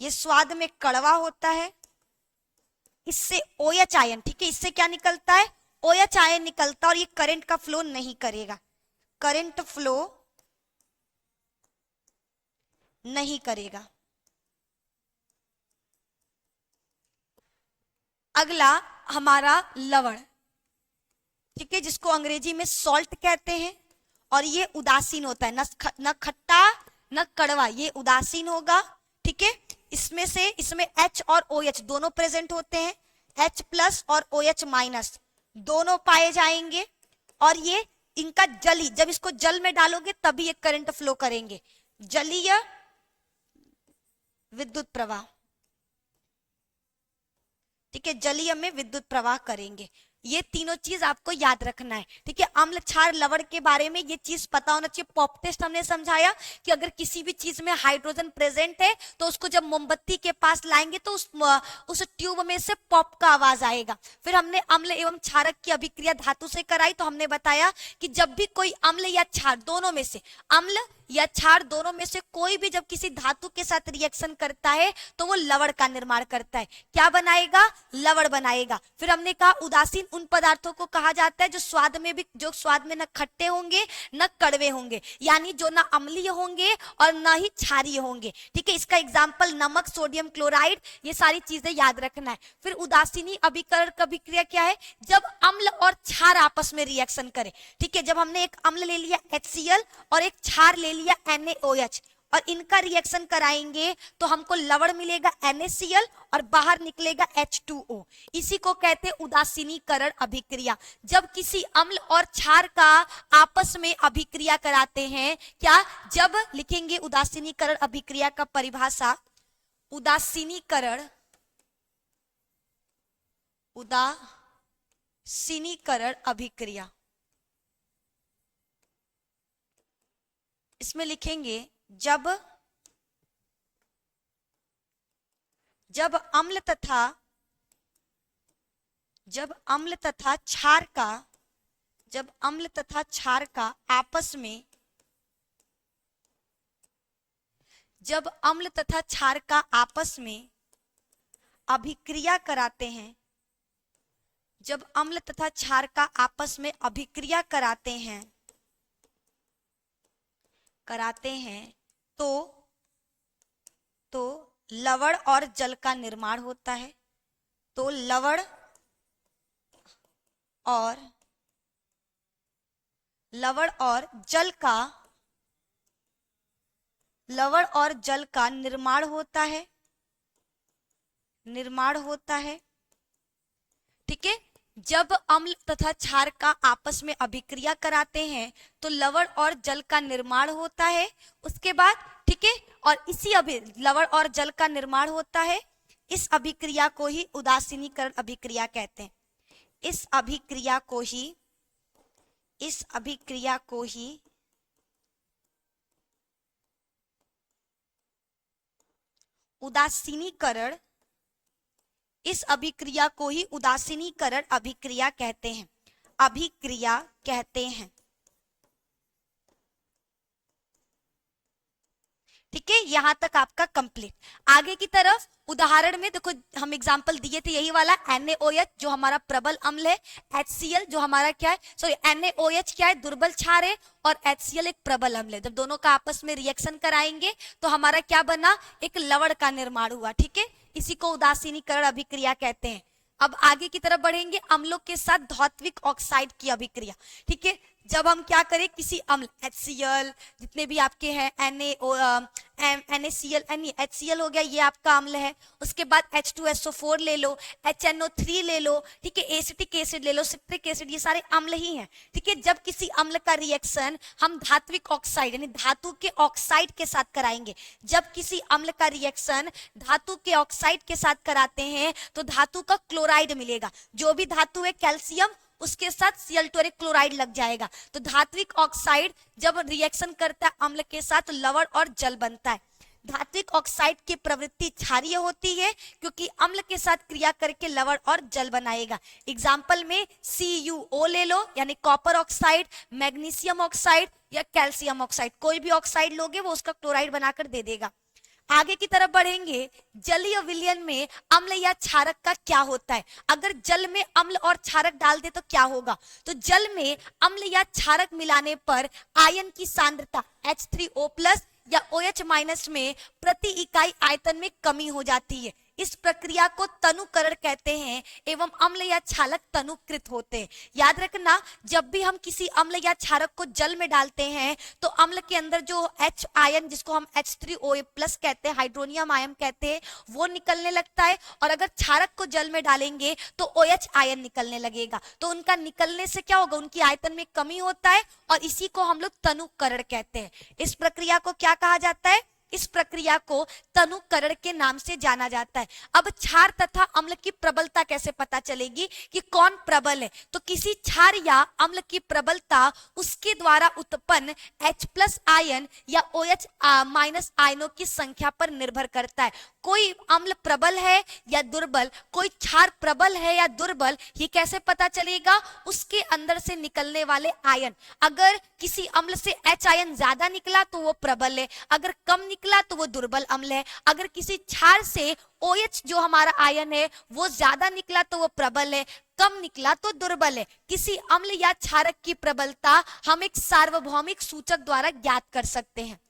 ये स्वाद में कड़वा होता है, इससे OH आयन, ठीक है, इससे क्या निकलता है, OH आयन निकलता और ये करंट का फ्लो नहीं करेगा, करंट फ्लो नहीं करेगा। अगला हमारा लवण, ठीक है, जिसको अंग्रेजी में सॉल्ट कहते हैं और ये उदासीन होता है, न खट्टा न कड़वा, ये उदासीन होगा। ठीक है, इसमें H और OH दोनों प्रेजेंट होते हैं, H प्लस और OH माइनस दोनों पाए जाएंगे और ये इनका जली, जब इसको जल में डालोगे तभी ये करंट फ्लो करेंगे, जलीय विद्युत प्रवाह। ठीक है, जलीय में विद्युत प्रवाह करेंगे। ये तीनों चीज आपको याद रखना है। ठीक है, अम्ल, क्षार, लवण के बारे में ये चीज पता होना चाहिए। पॉप टेस्ट हमने समझाया कि अगर किसी भी चीज में हाइड्रोजन प्रेजेंट है तो उसको जब मोमबत्ती के पास लाएंगे तो उस ट्यूब में से पॉप का आवाज आएगा। फिर हमने अम्ल एवं क्षारक की अभिक्रिया धातु से कराई, तो हमने बताया कि जब भी कोई अम्ल या क्षार दोनों में से, अम्ल या क्षार दोनों में से कोई भी जब किसी धातु के साथ रिएक्शन करता है तो वो लवण का निर्माण करता है। क्या बनाएगा, लवण बनाएगा। फिर हमने कहा उदासीन उन पदार्थों को कहा जाता है जो स्वाद में न खट्टे होंगे न कड़वे होंगे, यानी जो ना अम्लीय होंगे और न ही क्षारीय होंगे। ठीक है, इसका एग्जाम्पल नमक, सोडियम क्लोराइड, ये सारी चीजें याद रखना है। फिर उदासीनी अभिकरण अभिक्रिया क्या है, जब अम्ल और क्षार आपस में रिएक्शन करे। ठीक है, जब हमने एक अम्ल ले लिया HCl और एक क्षार ले लिया NaOH और इनका रिएक्शन कराएंगे तो हमको लवण मिलेगा NaCl और बाहर निकलेगा H2O। इसी को कहते हैं उदासीनीकरण अभिक्रिया। जब किसी अम्ल और क्षार का आपस में अभिक्रिया कराते हैं, क्या, जब लिखेंगे उदासीनीकरण अभिक्रिया का परिभाषा, उदासीनीकरण अभिक्रिया, इसमें लिखेंगे जब अम्ल तथा क्षार का आपस में, जब अम्ल तथा क्षार का आपस में अभिक्रिया कराते हैं, जब अम्ल तथा क्षार का आपस में अभिक्रिया कराते हैं तो लवण और जल का निर्माण होता है। तो लवण और जल का निर्माण होता है। ठीक है, जब अम्ल तथा क्षार का आपस में अभिक्रिया कराते हैं तो लवण और जल का निर्माण होता है। उसके बाद, ठीक है, और इसी लवण और जल का निर्माण होता है, इस अभिक्रिया को ही उदासीनीकरण अभिक्रिया कहते हैं। इस अभिक्रिया को ही उदासीनीकरण अभिक्रिया कहते हैं। ठीक है, यहां तक आपका कंप्लीट। आगे की तरफ उदाहरण में देखो, हम एग्जांपल दिए थे यही वाला, NaOH जो हमारा प्रबल अम्ल है, HCl जो हमारा क्या है, सॉरी NaOH क्या है, दुर्बल क्षार है, और HCl एक प्रबल अम्ल है। जब दोनों का आपस में रिएक्शन कराएंगे तो हमारा क्या बना, एक लवण का निर्माण हुआ। ठीक है, इसी को उदासीनीकरण अभिक्रिया कहते हैं। अब आगे की तरफ बढ़ेंगे, अम्लों के साथ धात्विक ऑक्साइड की अभिक्रिया। ठीक है, जब हम क्या करें, किसी अम्ल HCl, जितने भी आपके हैं NaCl, HCl हो गया, ये आपका अम्ल है। उसके बाद H2SO4 ले लो, HNO3 ले लो, ठीक है, एसिटिक एसिड ले लो, सिट्रिक एसिड, ये सारे अम्ल ही हैं। ठीक है, जब किसी अम्ल का रिएक्शन हम धात्विक ऑक्साइड यानी धातु के ऑक्साइड के साथ कराएंगे, जब किसी अम्ल का रिएक्शन धातु के ऑक्साइड के साथ कराते हैं तो धातु का क्लोराइड मिलेगा। जो भी धातु है कैल्शियम, उसके साथ Cl2 और एक क्लोराइड लग जाएगा। तो धात्विक ऑक्साइड जब रिएक्शन करता है अम्ल के साथ तो लवण और जल बनता है। धात्विक ऑक्साइड की प्रवृत्ति क्षारीय होती है क्योंकि अम्ल के साथ क्रिया करके लवण और जल बनाएगा। एग्जाम्पल में CuO ले लो, यानी कॉपर ऑक्साइड, मैग्नीशियम ऑक्साइड या कैल्शियम ऑक्साइड, कोई भी ऑक्साइड लोगे वो उसका क्लोराइड बनाकर दे देगा। आगे की तरफ बढ़ेंगे, जलीय विलयन में अम्ल या क्षारक का क्या होता है। अगर जल में अम्ल और क्षारक डाल दे तो क्या होगा, तो जल में अम्ल या क्षारक मिलाने पर आयन की सांद्रता H3O+ या OH- में प्रति इकाई आयतन में कमी हो जाती है। इस प्रक्रिया को तनुकरण कहते हैं एवं अम्ल या क्षारक तनुकृत होते हैं। याद रखना, जब भी हम किसी अम्ल या क्षारक को जल में डालते हैं तो अम्ल के अंदर जो H आयन, जिसको हम H3OA+ कहते हैं, हाइड्रोनियम आयन कहते हैं, वो निकलने लगता है, और अगर क्षारक को जल में डालेंगे तो OH आयन निकलने लगेगा। तो उनका निकलने से क्या होगा, उनकी आयतन में कमी होता है, और इसी को हम लोग तनुकरण कहते हैं। इस प्रक्रिया को क्या कहा जाता है, इस प्रक्रिया को तनुकरण के नाम से जाना जाता है। अब क्षार तथा अम्ल की प्रबलता कैसे पता चलेगी कि कौन प्रबल है, तो किसी क्षार या अम्ल की प्रबलता उसके द्वारा उत्पन्न H+ आयन या OH- आयनों की संख्या पर निर्भर करता है। कोई अम्ल प्रबल है या दुर्बल, कोई क्षार प्रबल है या दुर्बल, ये कैसे पता चलेगा, उसके अंदर से निकलने वाले आयन। अगर किसी अम्ल से H आयन ज्यादा निकला तो वो प्रबल है, अगर कम निकला तो वो दुर्बल अम्ल है। अगर किसी क्षार से OH जो हमारा आयन है वो ज्यादा निकला तो वो प्रबल है, कम निकला तो दुर्बल है। किसी अम्ल या क्षारक की प्रबलता हम एक सार्वभौमिक सूचक द्वारा ज्ञात कर सकते हैं।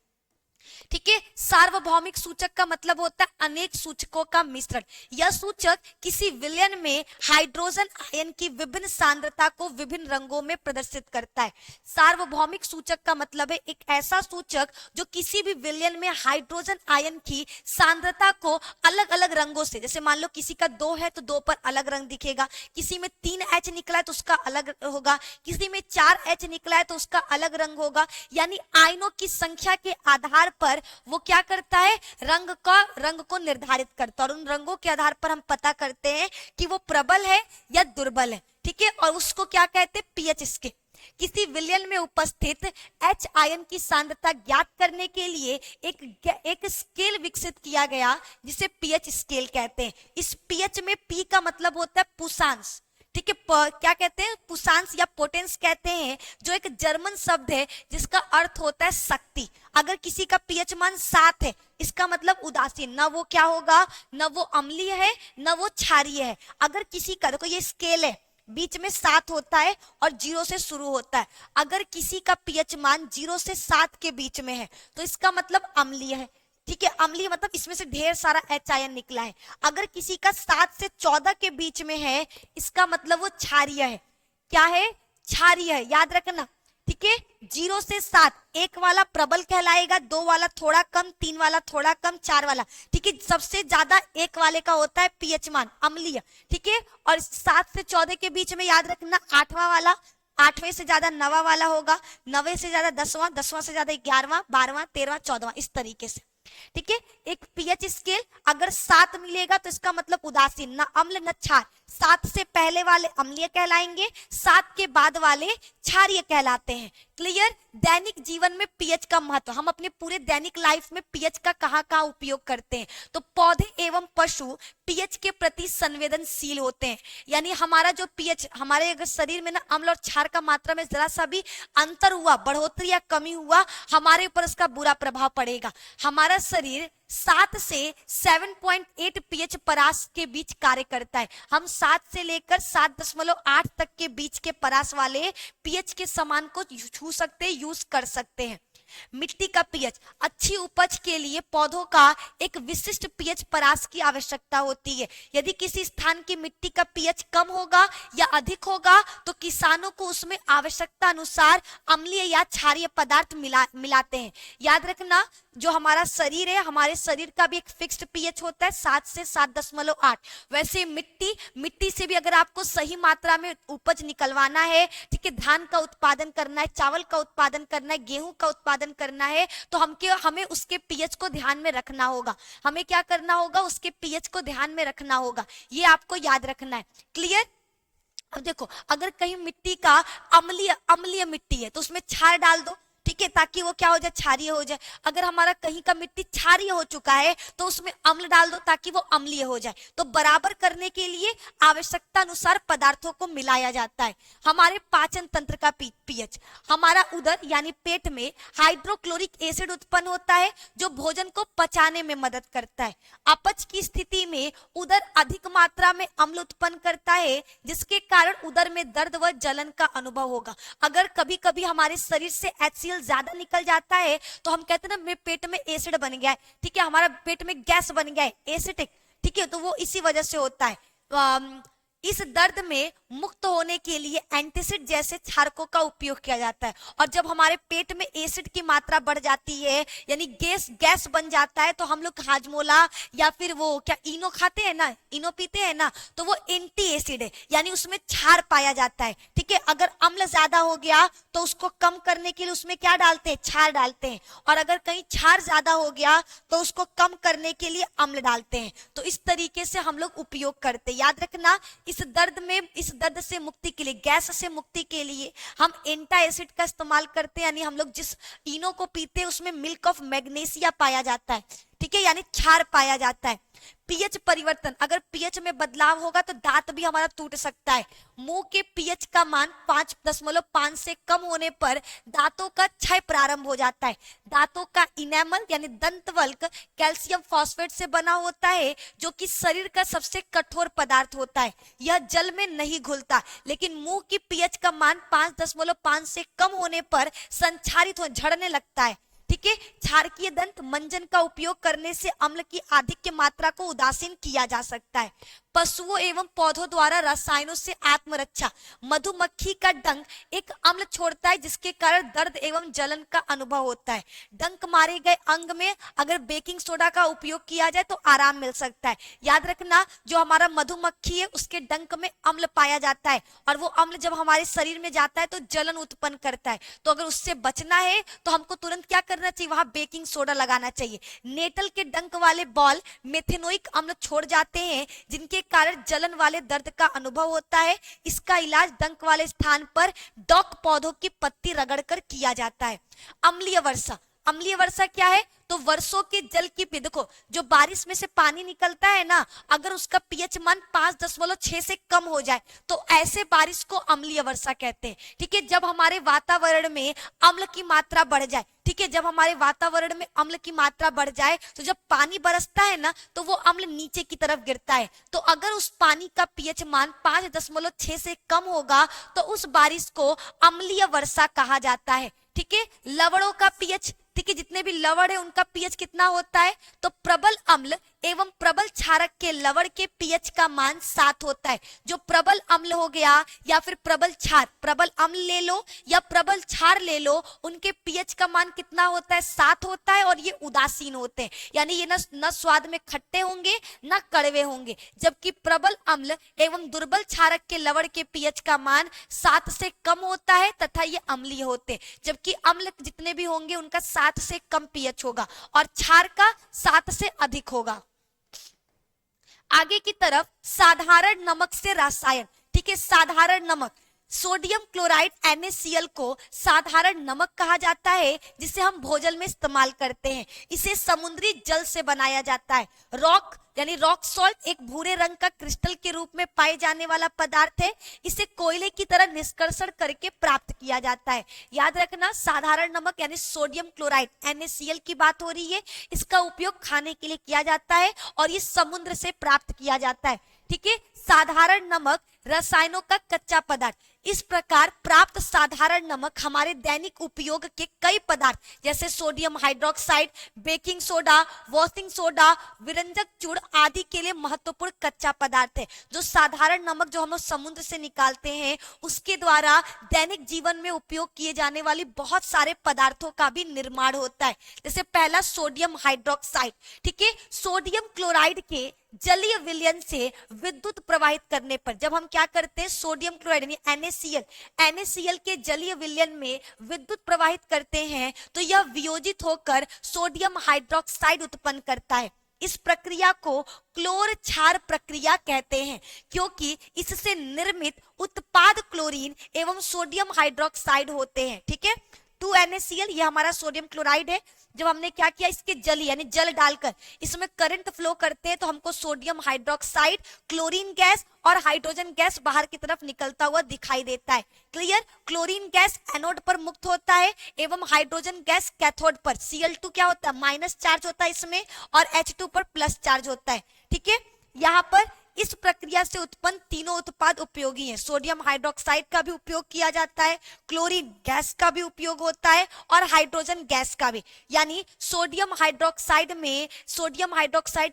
ठीक है, सार्वभौमिक सूचक का मतलब होता है अनेक सूचकों का मिश्रण। यह सूचक किसी विलयन में हाइड्रोजन आयन की विभिन्न सांद्रता को विभिन्न रंगों में प्रदर्शित करता है। सार्वभौमिक सूचक का मतलब है एक ऐसा सूचक जो किसी भी विलयन में हाइड्रोजन आयन की सांद्रता को अलग अलग रंगों से, जैसे मान लो किसी का 2 है तो 2 पर अलग रंग दिखेगा, किसी में 3H निकला है तो उसका अलग होगा, किसी में 4H निकला है तो उसका अलग रंग होगा। यानी आयनों की संख्या के आधार पर वो क्या करता है, रंग को निर्धारित करता है, और उन रंगों के आधार पर हम पता करते हैं कि वो प्रबल है या दुर्बल है। ठीक है, और उसको क्या कहते हैं, पीएच स्केल। किसी विलयन में उपस्थित H आयन की सांद्रता ज्ञात करने के लिए एक स्केल विकसित किया गया जिसे पीएच स्केल कहते हैं। इस पीएच में P का मतलब होता है पुषांश। ठीक है, क्या कहते हैं, पुषांश या पोटेंस कहते हैं, जो एक जर्मन शब्द है जिसका अर्थ होता है शक्ति। अगर किसी का पीएच मान 7 है, इसका मतलब उदासीन, न वो क्या होगा, न वो अम्लीय है न वो क्षारीय है। अगर किसी का, देखो ये स्केल है, बीच में 7 होता है और 0 से शुरू होता है। अगर किसी का पीएच मान 0 से 7 के बीच में है तो इसका मतलब अम्लीय है। ठीक है, अम्लीय मतलब इसमें से ढेर सारा H आयन निकला है। अगर किसी का 7 से 14 के बीच में है, इसका मतलब वो क्षारीय है। क्या है, क्षारीय है, याद रखना। ठीक है, 0 से 7, 1 वाला प्रबल कहलाएगा, 2 वाला थोड़ा कम, 3 वाला थोड़ा कम, 4 वाला। ठीक है, सबसे ज्यादा 1 वाले का होता है पीएच मान, अम्लीय। ठीक है, और 7 से 14 के बीच में याद रखना 8वां वाला, 8वें से ज्यादा 9वां वाला होगा, 9वें से ज्यादा 10वां, 10वां से ज्यादा 11वां, 12वां, 13वां, 14वां, इस तरीके से। ठीक है, एक पीएच स्केल अगर 7 मिलेगा तो इसका मतलब उदासीन, न अम्ल न क्षार। 7 से पहले वाले अम्लीय कहलाएंगे, 7 के बाद वाले क्षारीय कहलाते हैं। क्लियर। दैनिक जीवन में पीएच का महत्व, हम अपने पूरे दैनिक लाइफ में पीएच का कहाँ उपयोग करते हैं, तो पौधे एवं पशु पीएच के प्रति संवेदनशील होते हैं। यानी हमारा जो पीएच, हमारे अगर शरीर में ना अम्ल और क्षार का मात्रा में जरा सा भी अंतर हुआ, बढ़ोतरी या कमी हुआ, हमारे ऊपर उसका बुरा प्रभाव पड़ेगा। हमारा शरीर 7 से 7.8 पीएच परास के बीच कार्य करता है। हम 7 से लेकर 7.8 तक के बीच के परास वाले पीएच के समान को छू सकते, यूज कर सकते हैं। मिट्टी का पीएच, अच्छी उपज के लिए पौधों का एक विशिष्ट पीएच परास की आवश्यकता होती है। यदि किसी स्थान की मिट्टी का पीएच कम होगा या अधिक होगा तो किसानों को उसमें आवश्यकता अनुसार अम्लीय या क्षारीय पदार्थ मिलाते हैं। याद रखना, जो हमारा शरीर है, हमारे शरीर का भी एक फिक्स्ड पीएच होता है 7 से 7.8। वैसे मिट्टी से भी अगर आपको सही मात्रा में उपज निकलवाना है, ठीक है, धान का उत्पादन करना है, चावल का उत्पादन करना है, गेहूं का उत्पादन करना है, तो हमें उसके पीएच को ध्यान में रखना होगा। हमें क्या करना होगा, उसके पीएच को ध्यान में रखना होगा, ये आपको याद रखना है। क्लियर? अब देखो, अगर कहीं मिट्टी का अम्लीय मिट्टी है तो उसमें क्षार डाल दो, ठीक है, ताकि वो क्या हो जाए, क्षारीय हो जाए। अगर हमारा कहीं का मिट्टी क्षारीय हो चुका है तो उसमें अम्ल डाल दो ताकि वो अम्लीय हो जाए। तो बराबर करने के लिए आवश्यकता अनुसार पदार्थों को मिलाया जाता है। हमारे पाचन तंत्र का पीएच, हमारा उदर यानी पेट में हाइड्रोक्लोरिक एसिड उत्पन्न होता है जो भोजन को पचाने में मदद करता है। अपच की स्थिति में उदर अधिक मात्रा में अम्ल उत्पन्न करता है जिसके कारण उदर में दर्द व जलन का अनुभव होगा। अगर कभी कभी हमारे शरीर से HCl ज्यादा निकल जाता है तो हम कहते हैं ना, मेरे पेट में एसिड बन गया है, ठीक है, हमारा पेट में गैस बन गया है, एसिडिक, ठीक है, तो वो इसी वजह से होता है। इस दर्द में मुक्त होने के लिए एंटासिड जैसे क्षारकों का उपयोग किया जाता है। और जब हमारे पेट में एसिड की मात्रा बढ़ जाती है यानी गैस बन जाता है तो हम लोग हाजमोला या फिर वो क्या इनो खाते हैं ना, इनो पीते हैं ना, तो वो एंटी एसिड है यानी उसमें क्षार पाया जाता है। ठीक है, अगर अम्ल ज्यादा हो गया तो उसको कम करने के लिए उसमें क्या डालते हैं, क्षार डालते हैं। और अगर कहीं क्षार ज्यादा हो गया तो उसको कम करने के लिए अम्ल डालते हैं। तो इस तरीके से हम लोग उपयोग करते हैं। याद रखना, इस दर्द से मुक्ति के लिए, गैस से मुक्ति के लिए हम एंटा एसिड का इस्तेमाल करते हैं। यानी हम लोग जिस इनो को पीते हैं उसमें मिल्क ऑफ मैग्नीशिया पाया जाता है, ठीक है, यानी क्षार पाया जाता है। पीएच परिवर्तन, अगर पीएच में बदलाव होगा तो दांत भी हमारा टूट सकता है। मुंह के पीएच का मान 5.5 से कम होने पर दांतों का क्षय प्रारंभ हो जाता है। दांतों का इनेमल यानी दंतवल्क कैल्शियम फॉस्फेट से बना होता है जो कि शरीर का सबसे कठोर पदार्थ होता है। यह जल में नहीं घुलता, लेकिन मुंह की पीएच का मान 5.5 से कम होने पर संक्षारित हो झड़ने लगता है। ठीक है, क्षारकीय दंत मंजन का उपयोग करने से अम्ल की आधिक्य मात्रा को उदासीन किया जा सकता है। पशुओं एवं पौधों द्वारा रसायनों से आत्मरक्षा, मधुमक्खी का डंक एक अम्ल छोड़ता है जिसके कारण दर्द एवं जलन का अनुभव होता है। डंक मारे गए अंग में अगर बेकिंग सोडा का उपयोग किया जाए तो आराम मिल सकता है। याद रखना, जो हमारा मधुमक्खी है उसके डंक में अम्ल पाया जाता है और वो अम्ल जब हमारे शरीर में जाता है तो जलन उत्पन्न करता है। तो अगर उससे बचना है तो हमको तुरंत क्या करना चाहिए, वहां बेकिंग सोडा लगाना चाहिए। नेटल के डंक वाले बॉल मेथेनोइक अम्ल छोड़ जाते हैं जिनके कारण जलन वाले दर्द का अनुभव होता है। इसका इलाज डंक वाले स्थान पर डॉक पौधों की पत्ती रगड़कर किया जाता है। अम्लीय वर्षा, अम्लीय वर्षा क्या है, तो वर्षों के जल की, देखो जो बारिश में से पानी निकलता है ना, अगर उसका पीएच मान 5.6 से कम हो जाए तो ऐसे बारिश को अम्लीय वर्षा कहते हैं। ठीक है, जब हमारे वातावरण में अम्ल की मात्रा बढ़ जाए, ठीक है, जब हमारे वातावरण में अम्ल की मात्रा बढ़ जाए तो जब पानी बरसता है ना तो वो अम्ल नीचे की तरफ गिरता है। तो अगर उस पानी का पीएच मान 5.6 से कम होगा तो उस बारिश को अम्लीय वर्षा कहा जाता है। ठीक है, लवणों का पीएच, ठीक है, जितने भी लवण है उनका पीएच कितना होता है, तो प्रबल अम्ल एवं प्रबल क्षारक के लवण के पीएच का मान 7 होता है। जो प्रबल अम्ल हो गया या फिर प्रबल क्षार, प्रबल अम्ल ले लो या प्रबल क्षार ले लो, उनके पीएच का मान कितना होता है, 7 होता है। और ये उदासीन होते हैं, यानी ये न स्वाद में खट्टे होंगे न कड़वे होंगे। जबकि प्रबल अम्ल एवं दुर्बल क्षारक के लवण के पीएच का मान 7 से कम होता है तथा ये अम्लीय होते हैं। जबकि अम्ल जितने भी होंगे उनका 7 से कम पीएच होगा और क्षार का 7 से अधिक होगा। आगे की तरफ साधारण नमक से रसायन, ठीक है, साधारण नमक, सोडियम क्लोराइड NaCl को साधारण नमक कहा जाता है जिसे हम भोजन में इस्तेमाल करते हैं। इसे समुद्री जल से बनाया जाता है। रॉक यानी रॉक सॉल्ट एक भूरे रंग का क्रिस्टल के रूप में पाए जाने वाला पदार्थ है। इसे कोयले की तरह निष्कर्षण करके प्राप्त किया जाता है। याद रखना, साधारण नमक यानी सोडियम क्लोराइड NaCl की बात हो रही है। इसका उपयोग खाने के लिए किया जाता है और ये समुद्र से प्राप्त किया जाता है। ठीक है, साधारण नमक रसायनों का कच्चा पदार्थ। इस प्रकार प्राप्त साधारण नमक हमारे दैनिक उपयोग के कई पदार्थ जैसे sodium hydroxide, baking soda, washing soda, विरंजक चूर्ण आदि के लिए महत्वपूर्ण कच्चा पदार्थ है। जो साधारण नमक जो हम लोग समुद्र से निकालते हैं उसके द्वारा दैनिक जीवन में उपयोग किए जाने वाली बहुत सारे पदार्थों का भी निर्माण होता है। जैसे पहला सोडियम हाइड्रोक्साइड, ठीक है। सोडियम क्लोराइड के जलीय विलयन से विद्युत प्रवाहित करने पर, जब हम क्या करते हैं सोडियम क्लोराइड यानी NaCl के जलीय विलयन में विद्युत प्रवाहित करते हैं तो यह वियोजित होकर सोडियम हाइड्रोक्साइड उत्पन्न करता है। इस प्रक्रिया को क्लोर क्षार प्रक्रिया कहते हैं क्योंकि इससे निर्मित उत्पाद क्लोरीन एवं सोडियम हाइड्रोक्साइड होते हैं, ठीक है। 2NaCl ये हमारा सोडियम क्लोराइड है। जब हमने क्या किया इसके जल यानी जल डालकर इसमें करंट फ्लो करते हैं तो हमको सोडियम हाइड्रोक्साइड, क्लोरीन गैस और हाइड्रोजन गैस बाहर की तरफ निकलता हुआ दिखाई देता है। क्लियर। क्लोरीन गैस एनोड पर मुक्त होता है एवं हाइड्रोजन गैस कैथोड पर। Cl2 क्या होता है माइनस चार्ज होता है इसमें और H2 पर प्लस चार्ज होता है, ठीक है। यहाँ पर इस प्रक्रिया से उत्पन्न तीनों उत्पाद उपयोगी हैं। सोडियम हाइड्रोक्साइड का भी उपयोग किया जाता है, क्लोरीन गैस का भी उपयोग होता है और हाइड्रोजन गैस का भी। यानी सोडियम हाइड्रोक्साइड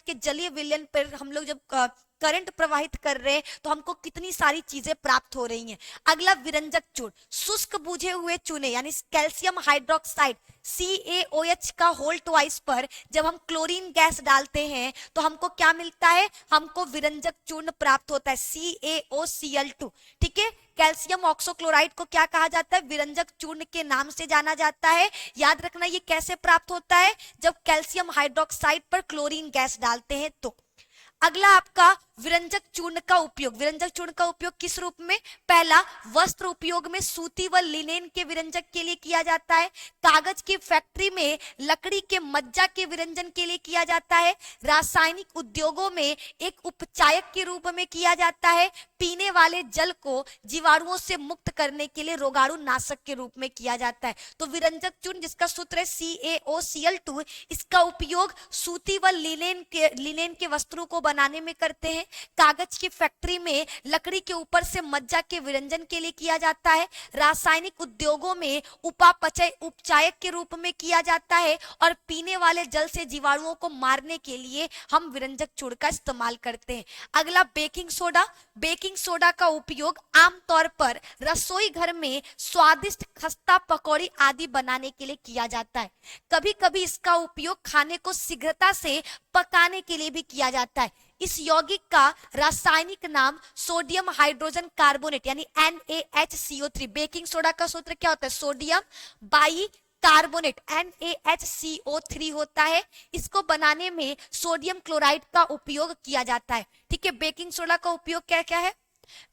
के जलीय विलयन पर हम लोग जब करंट प्रवाहित कर रहे हैं तो हमको कितनी सारी चीजें प्राप्त हो रही हैं। अगला विरंजक चूर्ण, शुष्क बुझे हुए चूने यानी कैल्शियम हाइड्रोक्साइड CaOH का होल ट्वाइस पर जब हम क्लोरीन गैस डालते हैं तो हमको क्या मिलता है, हमको विरंजक चूर्ण प्राप्त होता है CaOCl2, ठीक है। कैल्शियम ऑक्सोक्लोराइड को क्या कहा जाता है, विरंजक चूर्ण के नाम से जाना जाता है। याद रखना ये कैसे प्राप्त होता है, जब कैल्शियम हाइड्रोक्साइड पर क्लोरीन गैस डालते हैं तो। अगला आपका विरंजक चूर्ण का उपयोग। विरंजक चूर्ण का उपयोग किस रूप में, पहला वस्त्र उपयोग में सूती व लिनेन के विरंजक के लिए किया जाता है, कागज की फैक्ट्री में लकड़ी के मज्जा के विरंजन के लिए किया जाता है, रासायनिक उद्योगों में एक उपचायक के रूप में किया जाता है, पीने वाले जल को जीवाणुओं से मुक्त करने के लिए रोगाणु नाशक के रूप में किया जाता है। तो विरंजक चूर्ण जिसका सूत्र है CaOCl2, इसका उपयोग सूती व लिनेन के वस्त्रों को बनाने में करते हैं, कागज की फैक्ट्री में लकड़ी के ऊपर से मज्जा के विरंजन के लिए किया जाता है, रासायनिक उद्योगों में उपचायक के रूप में किया जाता है और पीने वाले जल से जीवाणुओं को मारने के लिए हम विरंजक चूर्ण का इस्तेमाल करते हैं। अगला बेकिंग सोडा। बेकिंग सोडा का उपयोग आमतौर पर रसोई घर में स्वादिष्ट खस्ता, पकौड़ी आदि बनाने के लिए किया जाता है। कभी कभी इसका उपयोग खाने को शीघ्रता से पकाने के लिए भी किया जाता है। इस यौगिक का रासायनिक नाम सोडियम हाइड्रोजन कार्बोनेट यानी NaHCO3। बेकिंग सोडा का सूत्र क्या होता है, सोडियम बाई कार्बोनेट NaHCO3 होता है। इसको बनाने में सोडियम क्लोराइड का उपयोग किया जाता है, ठीक है। बेकिंग सोडा का उपयोग क्या क्या है,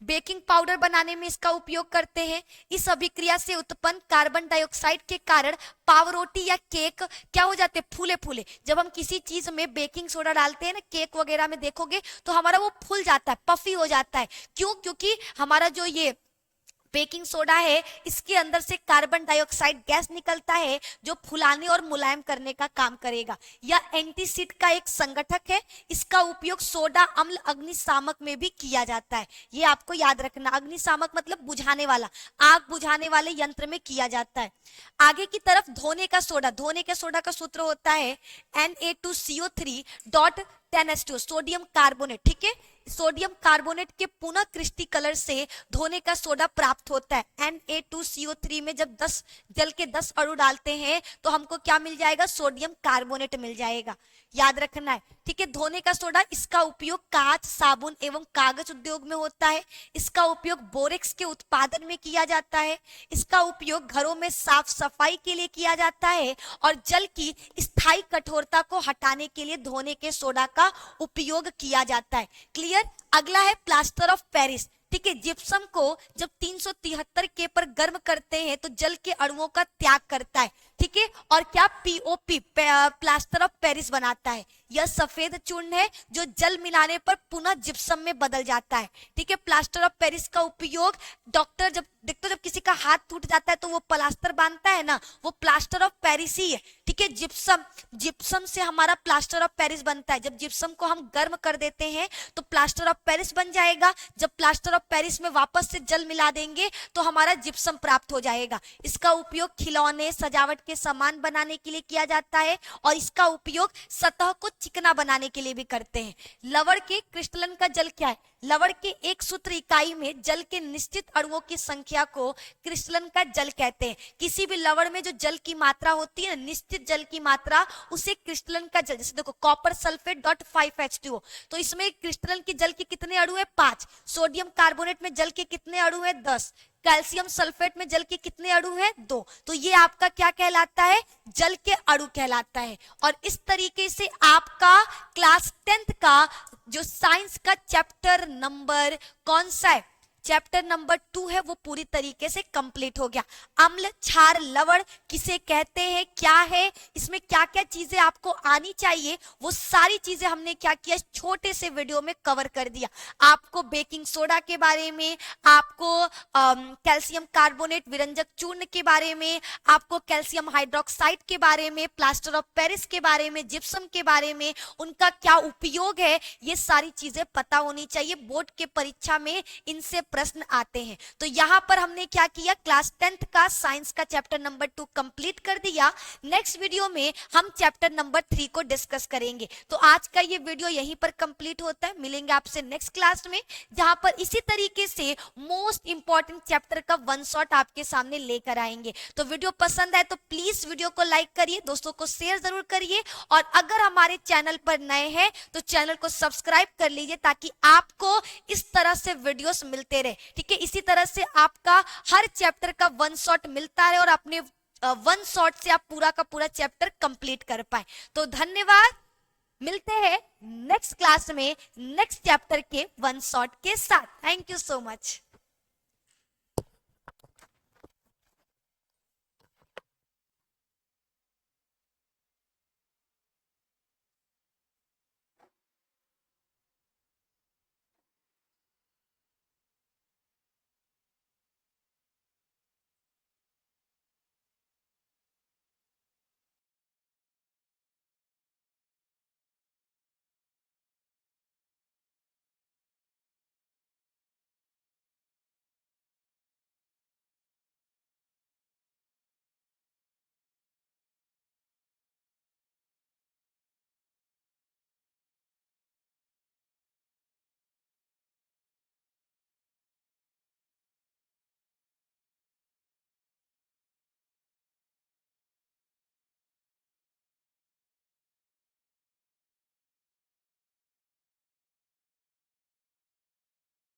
बेकिंग पाउडर बनाने में इसका उपयोग करते हैं। इस अभिक्रिया से उत्पन्न कार्बन डाइऑक्साइड के कारण पावरोटी या केक क्या हो जाते हैं, फूले फूले। जब हम किसी चीज में बेकिंग सोडा डालते हैं ना, केक वगैरह में देखोगे तो हमारा वो फूल जाता है, पफी हो जाता है। क्यों, क्योंकि हमारा जो ये बेकिंग सोडा है इसके अंदर से कार्बन डाइऑक्साइड गैस निकलता है जो फुलाने और मुलायम करने का काम करेगा। यह एंटीसीड का एक संगठक है। इसका उपयोग सोडा अम्ल अग्निशामक में भी किया जाता है। ये आपको याद रखना, अग्निशामक मतलब बुझाने वाला, आग बुझाने वाले यंत्र में किया जाता है। आगे की तरफ धोने का सोडा। धोने के सोडा का सूत्र होता है Na2CO3.10H2 सोडियम कार्बोनेट, ठीक है। सोडियम कार्बोनेट के पुनः क्रिस्टलीकरण से धोने का सोडा प्राप्त होता है। Na2CO3 में जब 10 जल के 10 अणु डालते हैं तो हमको क्या मिल जाएगा, सोडियम कार्बोनेट मिल जाएगा। याद रखना है, ठीक है। धोने का सोडा, इसका उपयोग कांच, साबुन एवं कागज उद्योग में होता है। इसका उपयोग बोरेक्स के उत्पादन में किया जाता है। इसका उपयोग घरों में साफ सफाई के लिए किया जाता है और जल की स्थायी कठोरता को हटाने के लिए धोने के सोडा का उपयोग किया जाता है। क्लियर। अगला है प्लास्टर ऑफ पेरिस, ठीक है। जिप्सम को जब 373 के पर गर्म करते हैं तो जल के अणुओं का त्याग करता है। ठीक है। और क्या पीओपी प्लास्टर ऑफ पेरिस बनाता है। यह सफेद चूर्ण है जो जल मिलाने पर पुनः जिप्सम में बदल जाता है, ठीक है। प्लास्टर ऑफ पेरिस का उपयोग डॉक्टर जब देखते हो जब किसी का हाथ टूट जाता है तो वो प्लास्टर बांधता है ना, वो प्लास्टर ऑफ पेरिस ही है, ठीक है। जिप्सम से हमारा प्लास्टर ऑफ पेरिस बनता है। जब जिप्सम को हम गर्म कर देते हैं तो प्लास्टर ऑफ पेरिस बन जाएगा। जब प्लास्टर ऑफ पेरिस में वापस से जल मिला देंगे तो हमारा जिप्सम प्राप्त हो जाएगा। इसका उपयोग खिलौने, सजावट के सामान बनाने के लिए किया जाता है और इसका उपयोग सतह को चिकना बनाने के लिए भी करते हैं। लवण के क्रिस्टलन का जल क्या है। लवण के एक सूत्र इकाई में जल के निश्चित अणुओं की संख्या को क्रिस्टलन का जल कहते हैं। किसी भी लवण में जो जल की मात्रा होती है, निश्चित जल की मात्रा, उसे क्रिस्टलन का जल, जैसे देखो कॉपर सल्फेट .5H2O, तो इसमें क्रिस्टलन की जल के कितने अणु है 5। सोडियम कार्बोनेट में जल के कितने अणु है 10। कैल्शियम सल्फेट में जल के कितने अणु है 2। तो ये आपका क्या कहलाता है, जल के अणु कहलाता है। और इस तरीके से आपका क्लास 10th का जो साइंस का चैप्टर नंबर कौन सा है, चैप्टर नंबर 2 है, वो पूरी तरीके से कंप्लीट हो गया। अम्ल, क्षार, लवण किसे कहते हैं, क्या है, इसमें क्या क्या चीजें आपको आनी चाहिए, वो सारी चीजें हमने क्या किया, छोटे से वीडियो में कवर कर दिया। आपको बेकिंग सोडा के बारे में, आपको कैल्शियम कार्बोनेट विरंजक चूर्ण के बारे में, आपको कैल्शियम हाइड्रोक्साइड के बारे में, प्लास्टर ऑफ पेरिस के बारे में, जिप्सम के बारे में, उनका क्या उपयोग है, ये सारी चीजें पता होनी चाहिए। बोर्ड के परीक्षा में इनसे प्रश्न आते हैं। तो यहाँ पर हमने क्या किया, क्लास 10th का साइंस का चैप्टर नंबर 2 कंप्लीट कर दिया। नेक्स्ट वीडियो में हम चैप्टर नंबर 3 को डिस्कस करेंगे। तो आज का ये वीडियो यहीं पर कंप्लीट होता है। मिलेंगे आपसे नेक्स्ट क्लास में, जहां पर इसी तरीके से मोस्ट इंपॉर्टेंट चैप्टर का वन शॉट आपके सामने लेकर आएंगे। तो वीडियो पसंद आए तो प्लीज वीडियो को लाइक करिए, दोस्तों को शेयर जरूर करिए, और अगर हमारे चैनल पर नए हैं तो चैनल को सब्सक्राइब कर लीजिए ताकि आपको इस तरह से वीडियोस मिलते रहे, ठीक है। इसी तरह से आपका हर चैप्टर का वन शॉट मिलता रहे और अपने वन शॉट से आप पूरा का पूरा चैप्टर कंप्लीट कर पाए। तो धन्यवाद, मिलते हैं नेक्स्ट क्लास में नेक्स्ट चैप्टर के वन शॉट के साथ। Thank you so much.